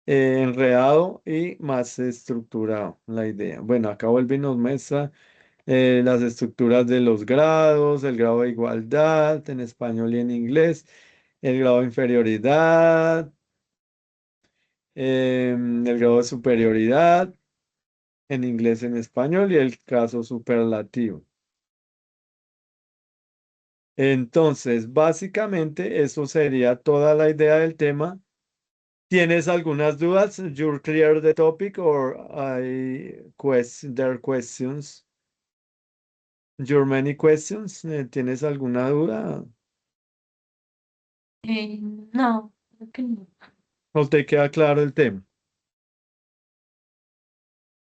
enredado y más estructurado la idea. Bueno, acá vuelve y nos muestra las estructuras de los grados, el grado de igualdad en español y en inglés, el grado de inferioridad, el grado de superioridad en inglés y en español y el caso superlativo. Entonces, básicamente, eso sería toda la idea del tema. ¿Tienes algunas dudas? ¿You're clear the topic or there are questions? Your many questions. ¿Tienes alguna duda? No, creo que no. ¿O te queda claro el tema?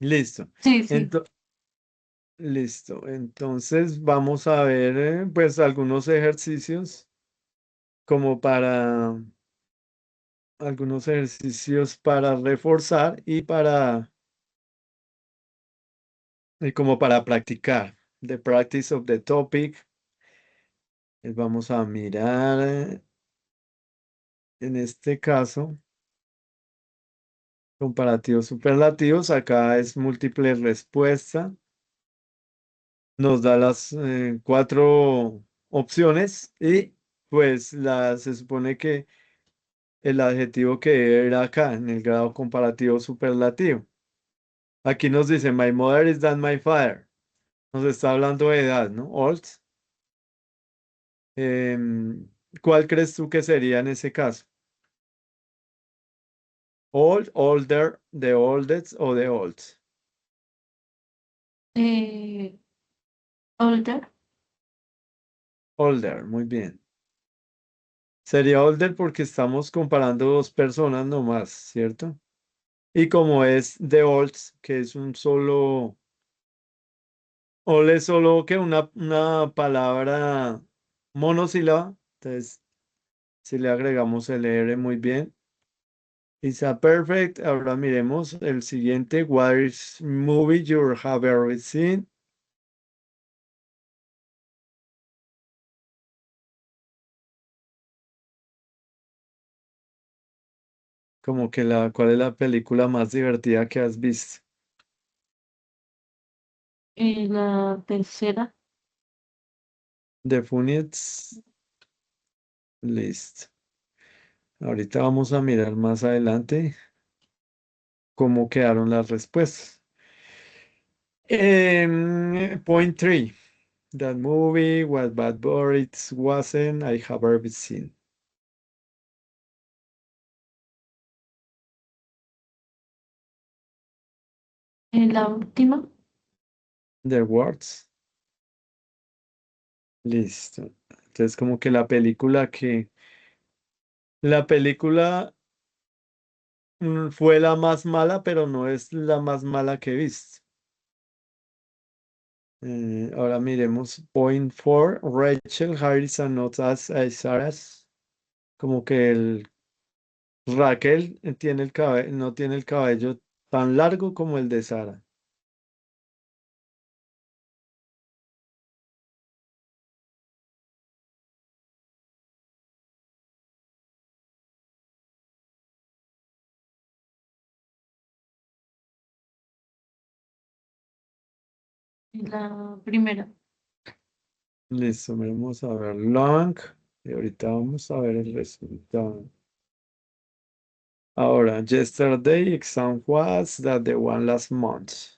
Listo. Sí, sí. Ento- Listo. Entonces vamos a ver pues algunos ejercicios como para reforzar y como para practicar. The practice of the topic. Vamos a mirar en este caso comparativos superlativos. Acá es múltiple respuesta. Nos da las cuatro opciones y pues se supone que el adjetivo que debe ir acá en el grado comparativo superlativo. Aquí nos dice, my mother is than my father. Nos está hablando de edad, ¿no? Old. Em, ¿Cuál crees tú que sería en ese caso? Old, older, the oldest o the old. Eh, Older. Older, muy bien. Sería older porque estamos comparando dos personas nomás, ¿cierto? Y como es the old, que es un solo, old es solo que una palabra monosílaba, entonces si le agregamos el R muy bien. It's a perfect. Ahora miremos el siguiente. What is movie you have ever seen? Como que ¿cuál es la película más divertida que has visto? La tercera. The Funniest. Listo. Ahorita vamos a mirar más adelante cómo quedaron las respuestas. Point three. That movie was bad, but it wasn't I have ever seen. La última. The words. Listo. Entonces, como que la película fue la más mala, pero no es la más mala que he visto. Ahora miremos point four. Rachel Harrison not as Sarah's. Como que Raquel no tiene el cabello tan largo como el de Sara. La primera. Listo, vamos a ver long. Y ahorita vamos a ver el resultado. Ahora, yesterday exam was that the one last month.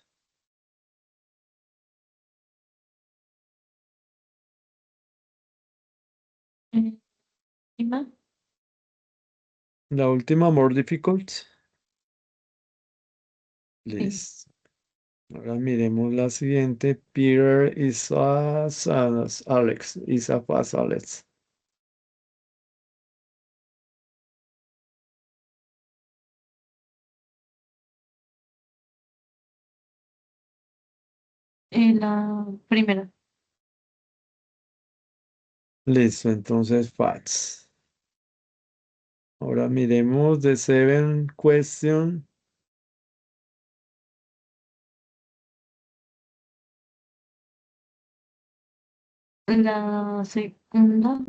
Eh, Última. La última, more difficult. Sí. Listo. Ahora miremos la siguiente. Peter is as Alex. Is as Alex. La primera. Listo, entonces facts. Ahora miremos the seven question. La segunda.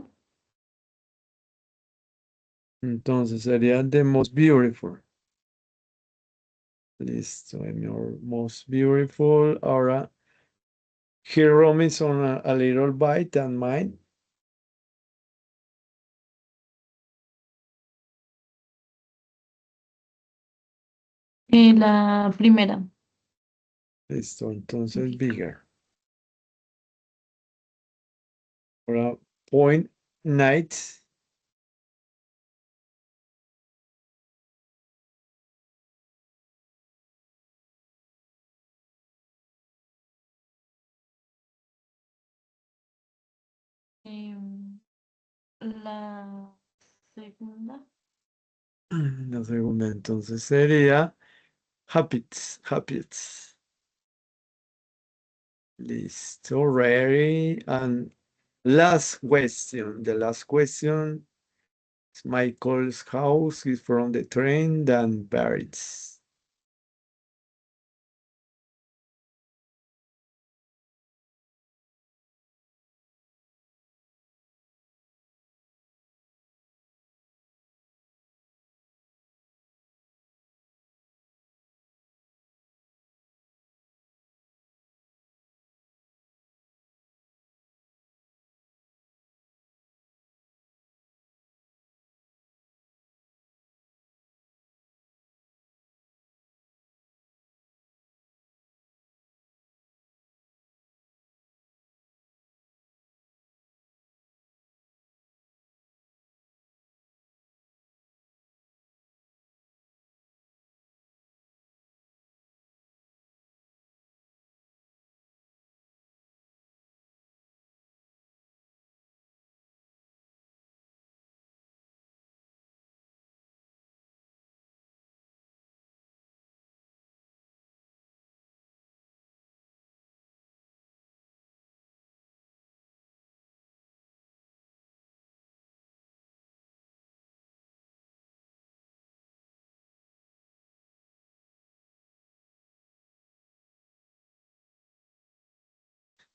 Entonces sería the most beautiful. Listo, most beautiful. Ahora, here Rome is on a little bite than mine. La primera. Listo, entonces bigger. Ahora, point night. Em, la segunda. La segunda, entonces sería habits, habits. Listo, ready. And last question. The last question is Michael's house is from the train than Barrett's.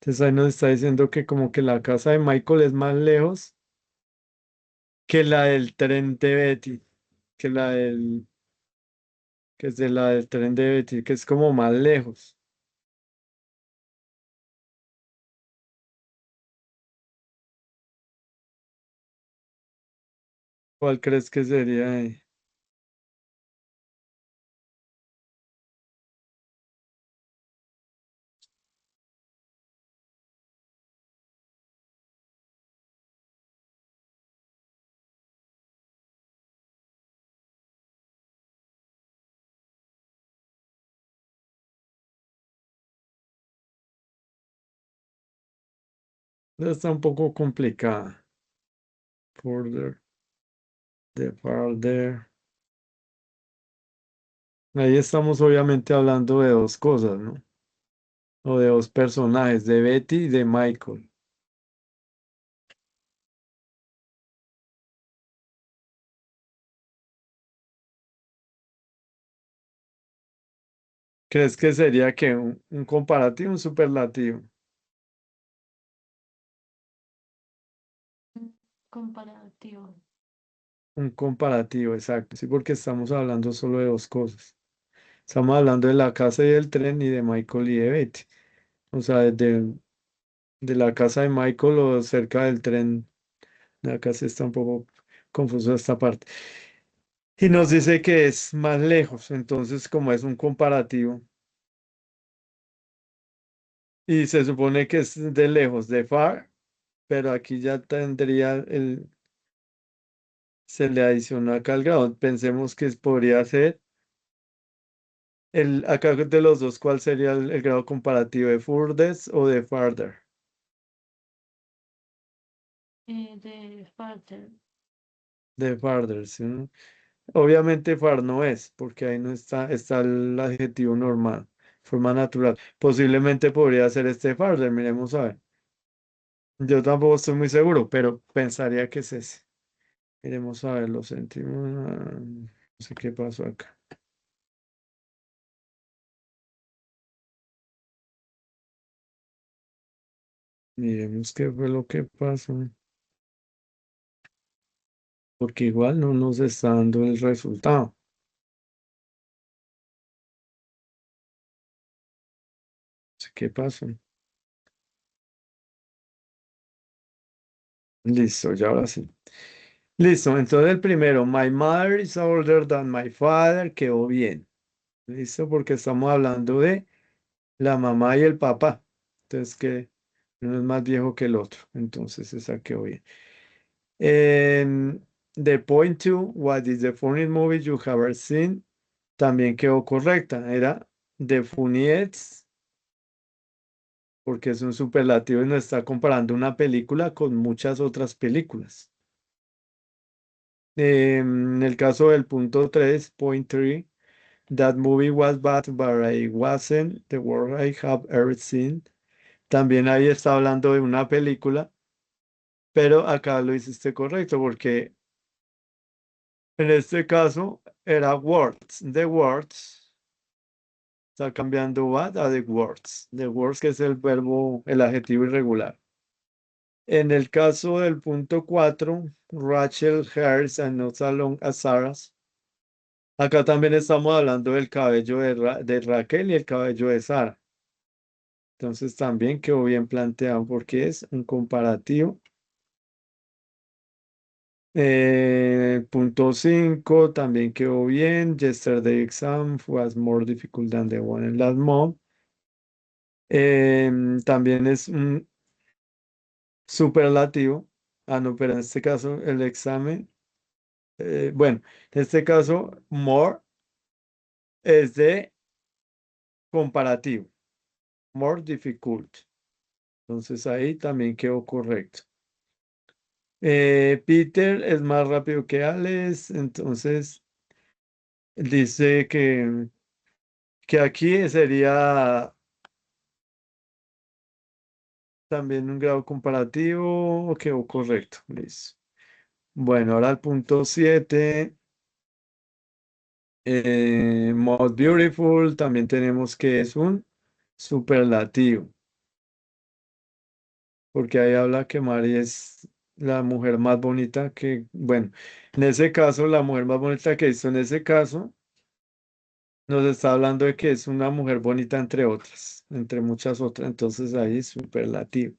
Entonces ahí nos está diciendo que como que la casa de Michael es más lejos que la del tren de Betty, que la del, que es de la del tren de Betty, que es como más lejos. ¿Cuál crees que sería ahí? Está un poco complicada. Further, the farther. Ahí estamos obviamente hablando de dos cosas, ¿no? O de dos personajes, de Betty y de Michael. ¿Crees que sería que un comparativo, un superlativo? Comparativo. Un comparativo, exacto. Sí, porque estamos hablando solo de dos cosas. Estamos hablando de la casa y del tren y de Michael y de Betty. O sea, de la casa de Michael o cerca del tren. Acá sí está un poco confuso esta parte. Y nos dice que es más lejos, entonces como es un comparativo. Y se supone que es de lejos, de far, pero aquí ya tendría se le adiciona acá el grado. Pensemos que podría ser Acá de los dos, ¿cuál sería el grado comparativo de furthest o de farther? De Father. De farther, ¿sí? Obviamente far no es, porque ahí no está el adjetivo normal, forma natural. Posiblemente podría ser este farther, miremos a ver. Yo tampoco estoy muy seguro, pero pensaría que es ese. Miremos a ver los sentimos. No sé qué pasó acá. Miremos qué fue lo que pasó. Porque igual no nos está dando el resultado. No sé qué pasó. Listo, ya ahora sí. Listo, entonces el primero, my mother is older than my father, quedó bien. Listo, porque estamos hablando de la mamá y el papá. Entonces que uno es más viejo que el otro. Entonces esa quedó bien. En the point two, what is the funniest movie you have ever seen? También quedó correcta. Era The Funniest, porque es un superlativo y nos está comparando una película con muchas otras películas. En el caso del punto 3, point 3, that movie was bad, but I wasn't the worst I have ever seen. También ahí está hablando de una película, pero acá lo hiciste correcto, porque en este caso era words. The words está cambiando what a the words. The words, que es el verbo, el adjetivo irregular. En el caso del punto 4, Rachel hairs and not as long as Sarah's. Acá también estamos hablando del cabello de Raquel y el cabello de Sara. Entonces también quedó bien planteado porque es un comparativo. Punto 5 también quedó bien. Yesterday exam was more difficult than the one in last month. También es un superlativo. Ah, no, pero en este caso el examen, bueno, en este caso more es de comparativo. More difficult. Entonces ahí también quedó correcto. Peter es más rápido que Alex, entonces dice que aquí sería también un grado comparativo, quedó correcto. Listo. Bueno, ahora el punto 7, most beautiful, también tenemos que es un superlativo, porque ahí habla que Mari es la mujer más bonita que, bueno, en ese caso, la mujer más bonita que hizo en ese caso. Nos está hablando de que es una mujer bonita entre otras, entre muchas otras, entonces ahí es superlativo.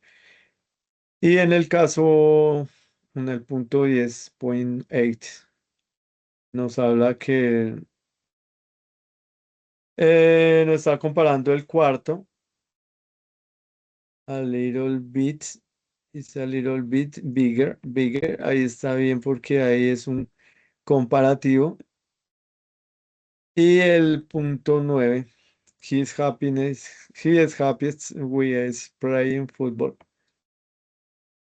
Y en el caso, en el punto 10.8, nos habla que nos está comparando el cuarto a little bit, es a little bit bigger, bigger, ahí está bien porque ahí es un comparativo. Y el punto 9, he is happiest we is playing football.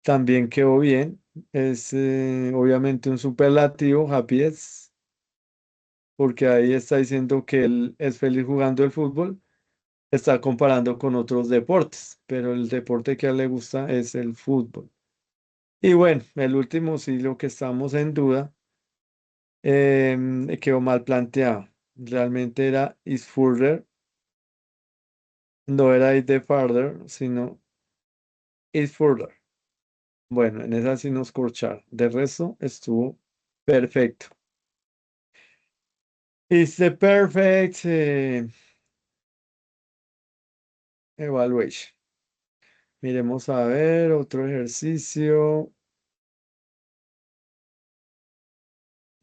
También quedó bien. Es obviamente un superlativo, happy es, porque ahí está diciendo que él es feliz jugando el fútbol. Está comparando con otros deportes, pero el deporte que a él le gusta es el fútbol. Y bueno, el último sí, lo que estamos en duda, quedó mal planteado. Realmente era is further, no era is the farther, sino is further. Bueno, en esa sí nos corcharon. De resto estuvo perfecto. It's the perfect evaluation. Miremos a ver otro ejercicio.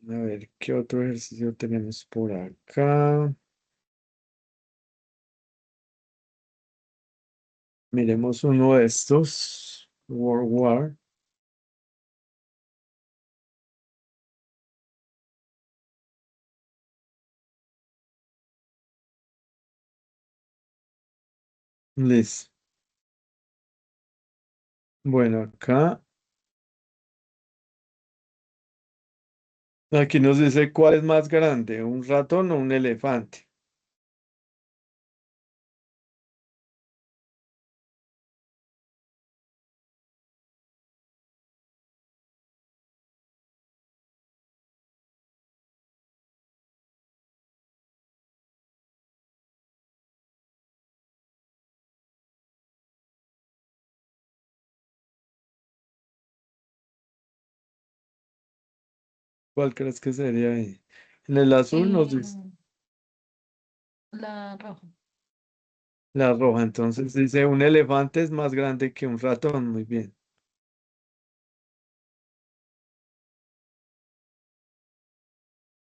A ver qué otro ejercicio tenemos por acá. Miremos uno de estos. World War. Listo. Bueno, acá, aquí nos dice cuál es más grande, un ratón o un elefante. ¿Cuál crees que sería ahí? En el azul nos dice Eh, la roja. la roja, entonces dice un elefante es más grande que un ratón. Muy bien.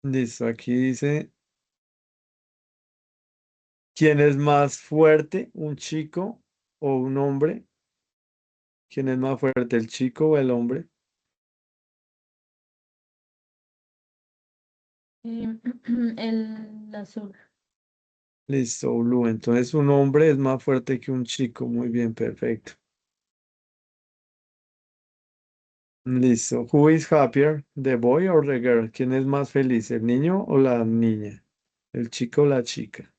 Listo, aquí dice, ¿quién es más fuerte, un chico o un hombre? ¿Quién es más fuerte, el chico o el hombre? Eh, el azul. Listo, blue. Entonces un hombre es más fuerte que un chico. Muy bien, perfecto. Listo. Who is happier, the boy or the girl? ¿Quién es más feliz, el niño o la niña? El chico o la chica.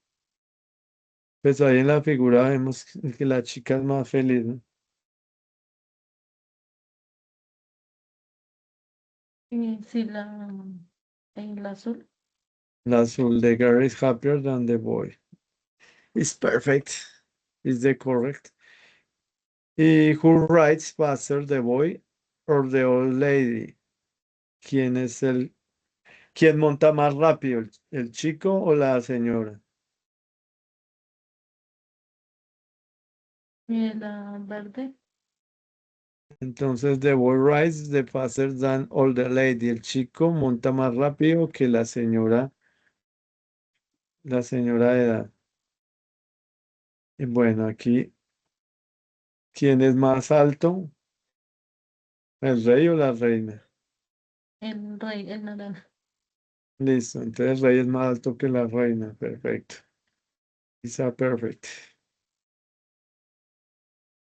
Pues ahí en la figura vemos que la chica es más feliz, ¿no? Sí, el azul. La azul, the girl is happier than the boy. It's perfect. Is the correct. ¿Y who rides faster, the boy or the old lady? ¿Quién es quién monta más rápido, el chico o la señora? La verde. Entonces, the boy rides the faster than all the lady. El chico monta más rápido que la señora de edad. Y bueno, aquí, ¿quién es más alto? ¿El rey o la reina? El rey, el naranja. Listo, entonces el rey es más alto que la reina. Perfecto. Está perfecto.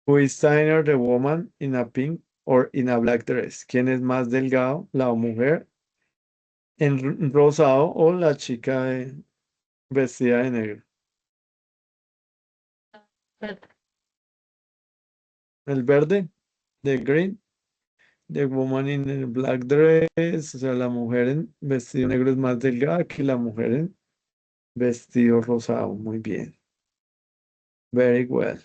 Who is thinner, the woman in a pink or in a black dress? ¿Quién es más delgado, la mujer en rosado o la chica vestida de negro? Verde. El verde, the green, the woman in a black dress, o sea, la mujer en vestido negro es más delgada que la mujer en vestido rosado. Muy bien. Very well.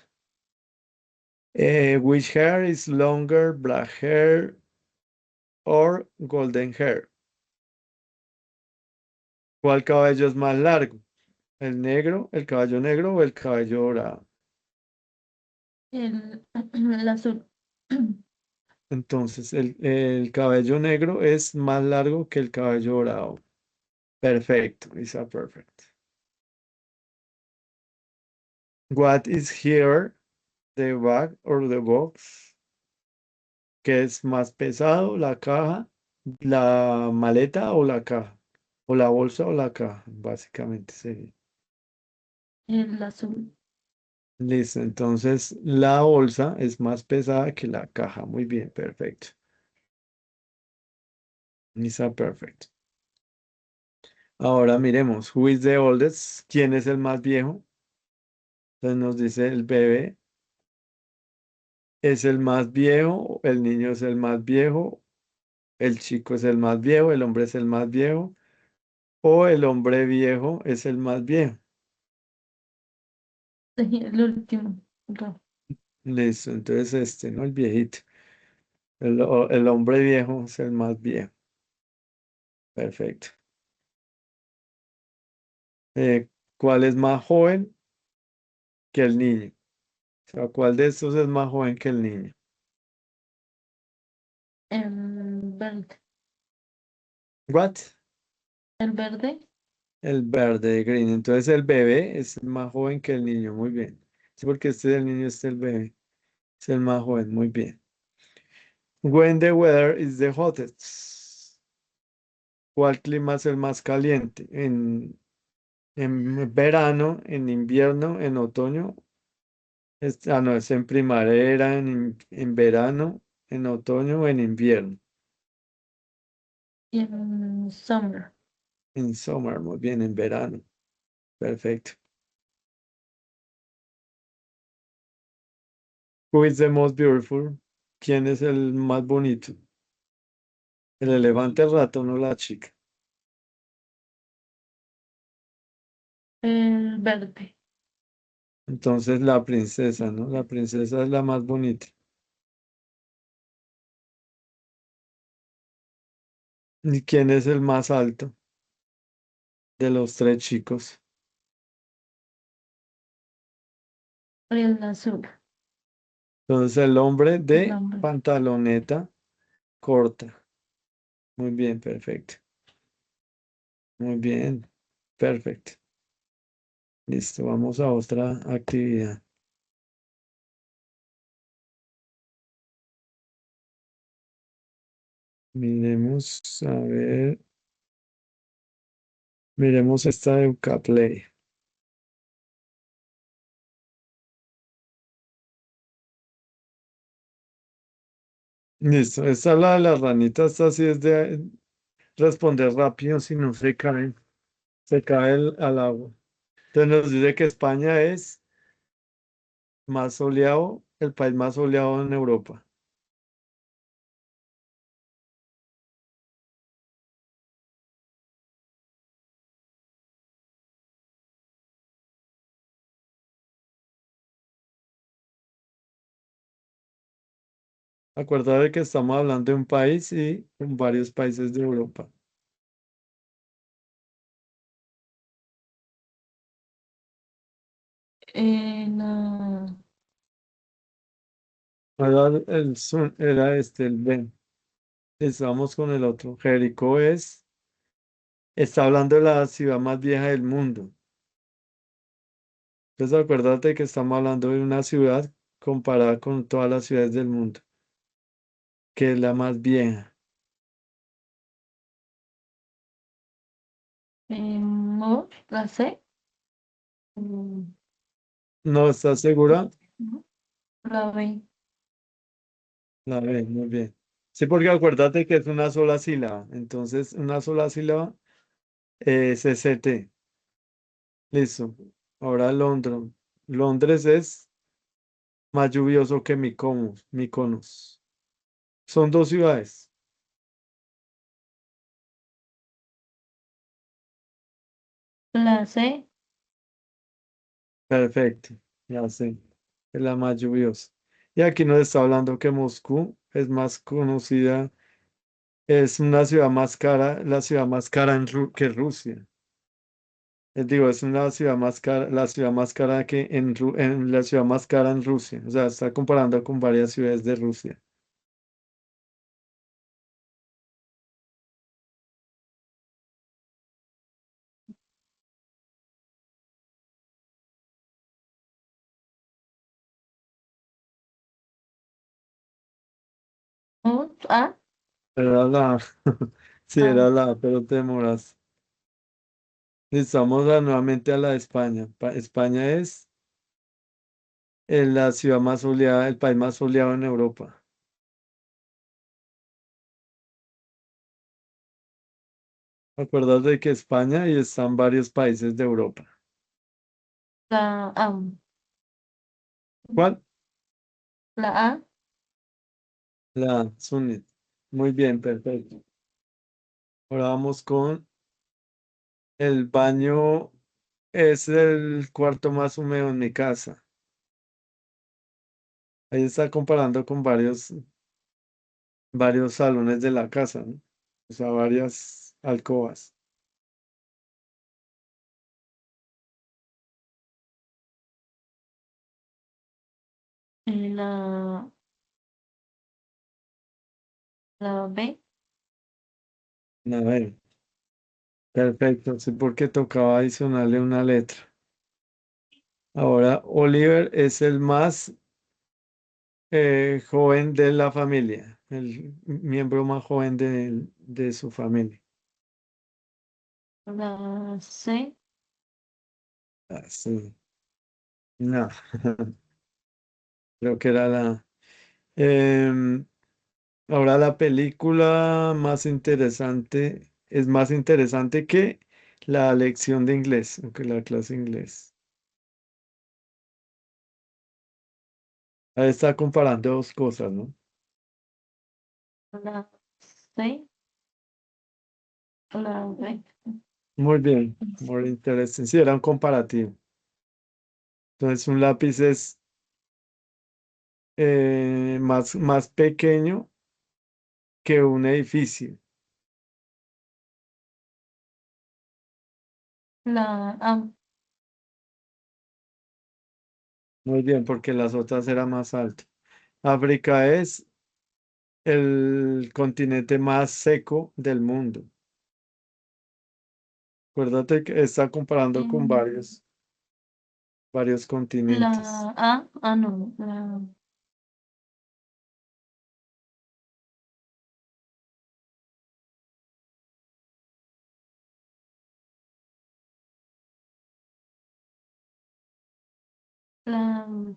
Which hair is longer, black hair or golden hair? ¿Cuál cabello es más largo? ¿El negro, el cabello negro o el cabello dorado? El azul. Entonces, el cabello negro es más largo que el cabello dorado. Perfecto, Isa, perfect. What is here, the bag or the box? ¿Qué es más pesado, la caja, la maleta o la caja? O la bolsa o la caja, básicamente sería. El azul. Listo, entonces la bolsa es más pesada que la caja. Muy bien, perfecto. Isa, perfecto. Ahora miremos, who is the oldest? ¿Quién es el más viejo? Entonces nos dice el bebé es el más viejo, el niño es el más viejo, el chico es el más viejo, el hombre es el más viejo, o el hombre viejo es el más viejo. Sí, el último. Rojo. Listo, entonces este, ¿no? El viejito. El hombre viejo es el más viejo. Perfecto. ¿Cuál es más joven que el niño? O sea, ¿cuál de estos es más joven que el niño? El verde. What? El verde. El verde, green. Entonces el bebé es más joven que el niño. Muy bien. Sí, porque este es el niño, este es el bebé. Es el más joven. Muy bien. When the weather is the hottest. ¿Cuál clima es el más caliente? ¿En verano, en invierno, en otoño No, es en primavera, en verano, en otoño o en invierno. En summer. En summer, muy bien, en verano. Perfecto. Who is the most beautiful? ¿Quién es el más bonito? El elefante, el ratón o la chica. El verde. Entonces la princesa, ¿no? La princesa es la más bonita. ¿Y quién es el más alto de los tres chicos? El azul. Entonces el hombre El de hombre. pantaloneta corta. Muy bien, perfecto. Muy bien, perfecto. Listo, vamos a otra actividad. Miremos, a ver, miremos esta de Ucaplay. Listo, esta es la de las ranitas, esta sí es de responder rápido si no se caen, se cae al agua. Entonces nos dice que España es más soleado, el país más soleado en Europa. Acuérdate que estamos hablando de un país y con varios países de Europa. La Era este, el Ben. Estamos con el otro. Jericó está hablando de la ciudad más vieja del mundo. Entonces acuérdate que estamos hablando de una ciudad comparada con todas las ciudades del mundo, que es la más vieja. no, la C. Mm, ¿No estás segura? no, la B. La B, muy bien. Sí, porque acuérdate que es una sola sílaba. Entonces, una sola sílaba es ST. Listo. Ahora Londres. Londres es más lluvioso que Mykonos. Son dos ciudades. La C. Perfecto. Ya sé. Es la más lluviosa. Y aquí nos está hablando que Moscú es más conocida, es una ciudad más cara, la ciudad más cara que Rusia. Digo, es una ciudad más cara, la ciudad más cara que en la ciudad más cara en Rusia. O sea, está comparando con varias ciudades de Rusia. No, A. Era la, sí, A. era la, pero te demoras. Estamos nuevamente a la de España. España es la ciudad más soleada, el país más soleado en Europa. Acuérdate de que España y están varios países de Europa. La A. ¿Cuál? La A. La Sunit. Muy bien, perfecto. Ahora vamos con el baño. Es el cuarto más húmedo en mi casa. Ahí está comparando con varios salones de la casa, ¿no? O sea, varias alcobas. La, la B. A ver, perfecto. Sí, porque tocaba adicionarle una letra. Ahora, Oliver es el más joven de la familia, el miembro más joven de su familia. La C. Ah, sí. No. Creo que era la... Em, ahora la película más interesante es más interesante que la lección de inglés, o que la clase de inglés. Ahí está comparando dos cosas, ¿no? La C, la B. Muy bien, muy interesante. Sí, era un comparativo. Entonces, un lápiz es más pequeño que un edificio. La A, Muy bien, porque las otras eran más altas. África es el continente más seco del mundo. Acuérdate que está comparando con em, varios continentes. la A, ah, no,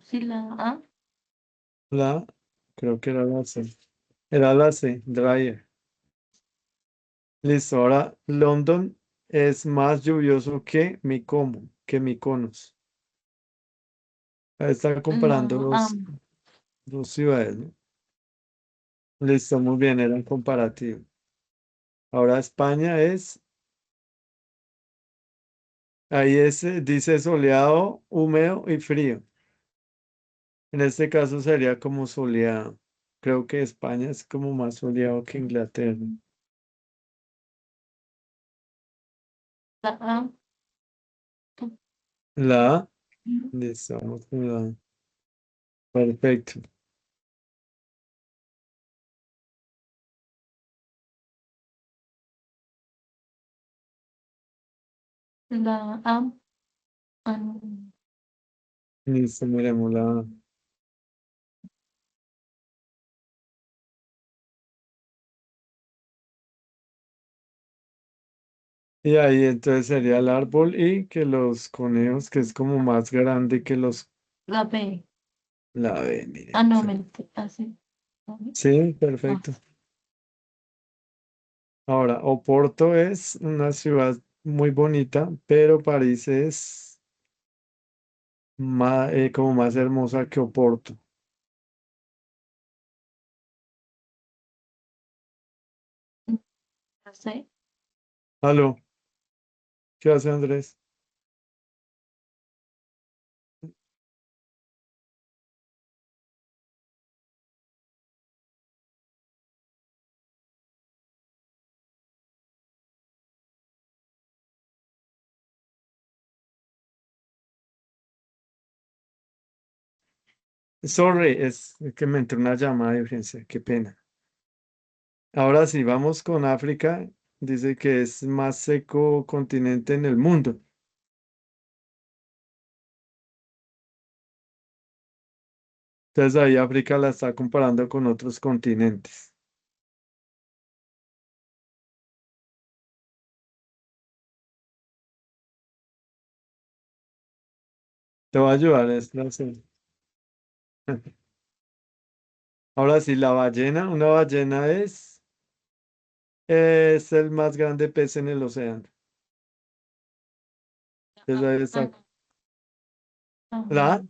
sí, la A, La, creo que era la C. Era la C, Dryer. Listo, ahora London es más lluvioso que Mykonos. Ahí está comparando la A, dos ciudades, ¿no? Listo, muy bien, era un comparativo. Ahora España ahí dice soleado, húmedo y frío. En este caso sería como soleado. Creo que España es como más soleado que Inglaterra. la A, La A, listo, vamos con la A. Perfecto. la A, ah, no, Listo, miremos la A. Y ahí entonces sería el árbol y que los conejos, que es como más grande que los... la B, La B, ah, miremos. no, mente, así. Sí, Ah, perfecto. Ahora, Oporto es una ciudad muy bonita, pero París es como más hermosa que Oporto. la C, Aló, ¿qué hace Andrés? Sorry, es que me entró una llamada de urgencia, qué pena. Ahora sí, vamos con África. Dice que es más seco continente en el mundo. Entonces ahí África la está comparando con otros continentes. Te voy a ayudar, es la C. Ahora sí, la ballena, una ballena es el más grande pez en el océano. Entonces ah, ahí ah, está. no, ah, La A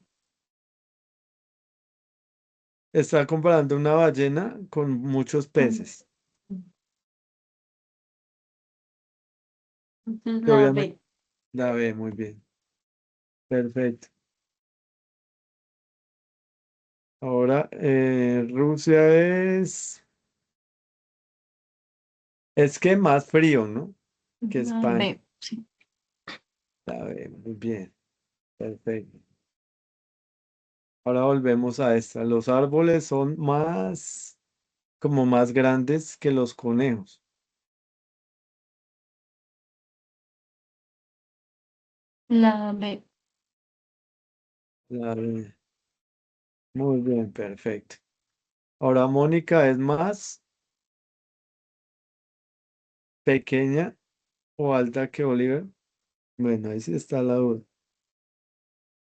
está comparando una ballena con muchos mm, peces. entonces Que la obviamente B, la ve muy bien. Perfecto. Ahora, Rusia es que más frío, ¿no? Que la España. B, sí. La ve muy bien. Perfecto. Ahora volvemos a esta. Los árboles son como más grandes que los conejos. La B, La ve. Muy bien, perfecto. Ahora, Mónica es más pequeña o alta que Oliver. Bueno, ahí sí está la duda.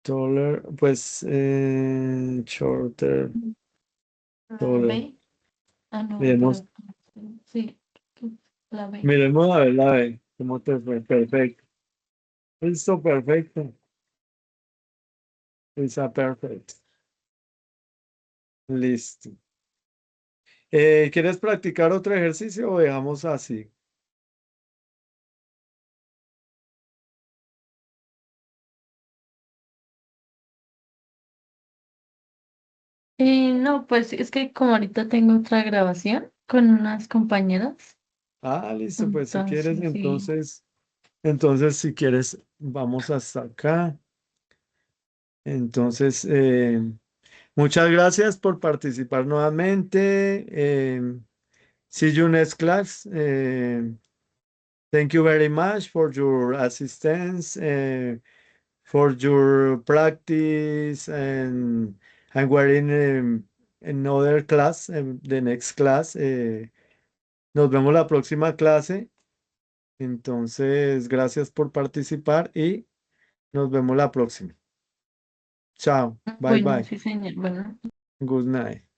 Taller, pues, shorter, La taller. B. Ah, no, Miremos, sí, la B. miremos a ver la B. ¿Cómo te fue? Perfecto. Listo, perfecto. Está perfecto. Listo. ¿Quieres practicar otro ejercicio o dejamos así? No, pues es que como ahorita tengo otra grabación con unas compañeras, Ah, listo, pues si quieres, entonces sí. entonces si quieres, vamos hasta acá. Entonces, muchas gracias por participar nuevamente. See you next class. Thank you very much for your assistance, for your practice, and we're in another class, the next class. Nos vemos la próxima clase. Entonces, gracias por participar y nos vemos la próxima. Chao. Bye Bueno, bye. sí, señor. Bueno. Good night.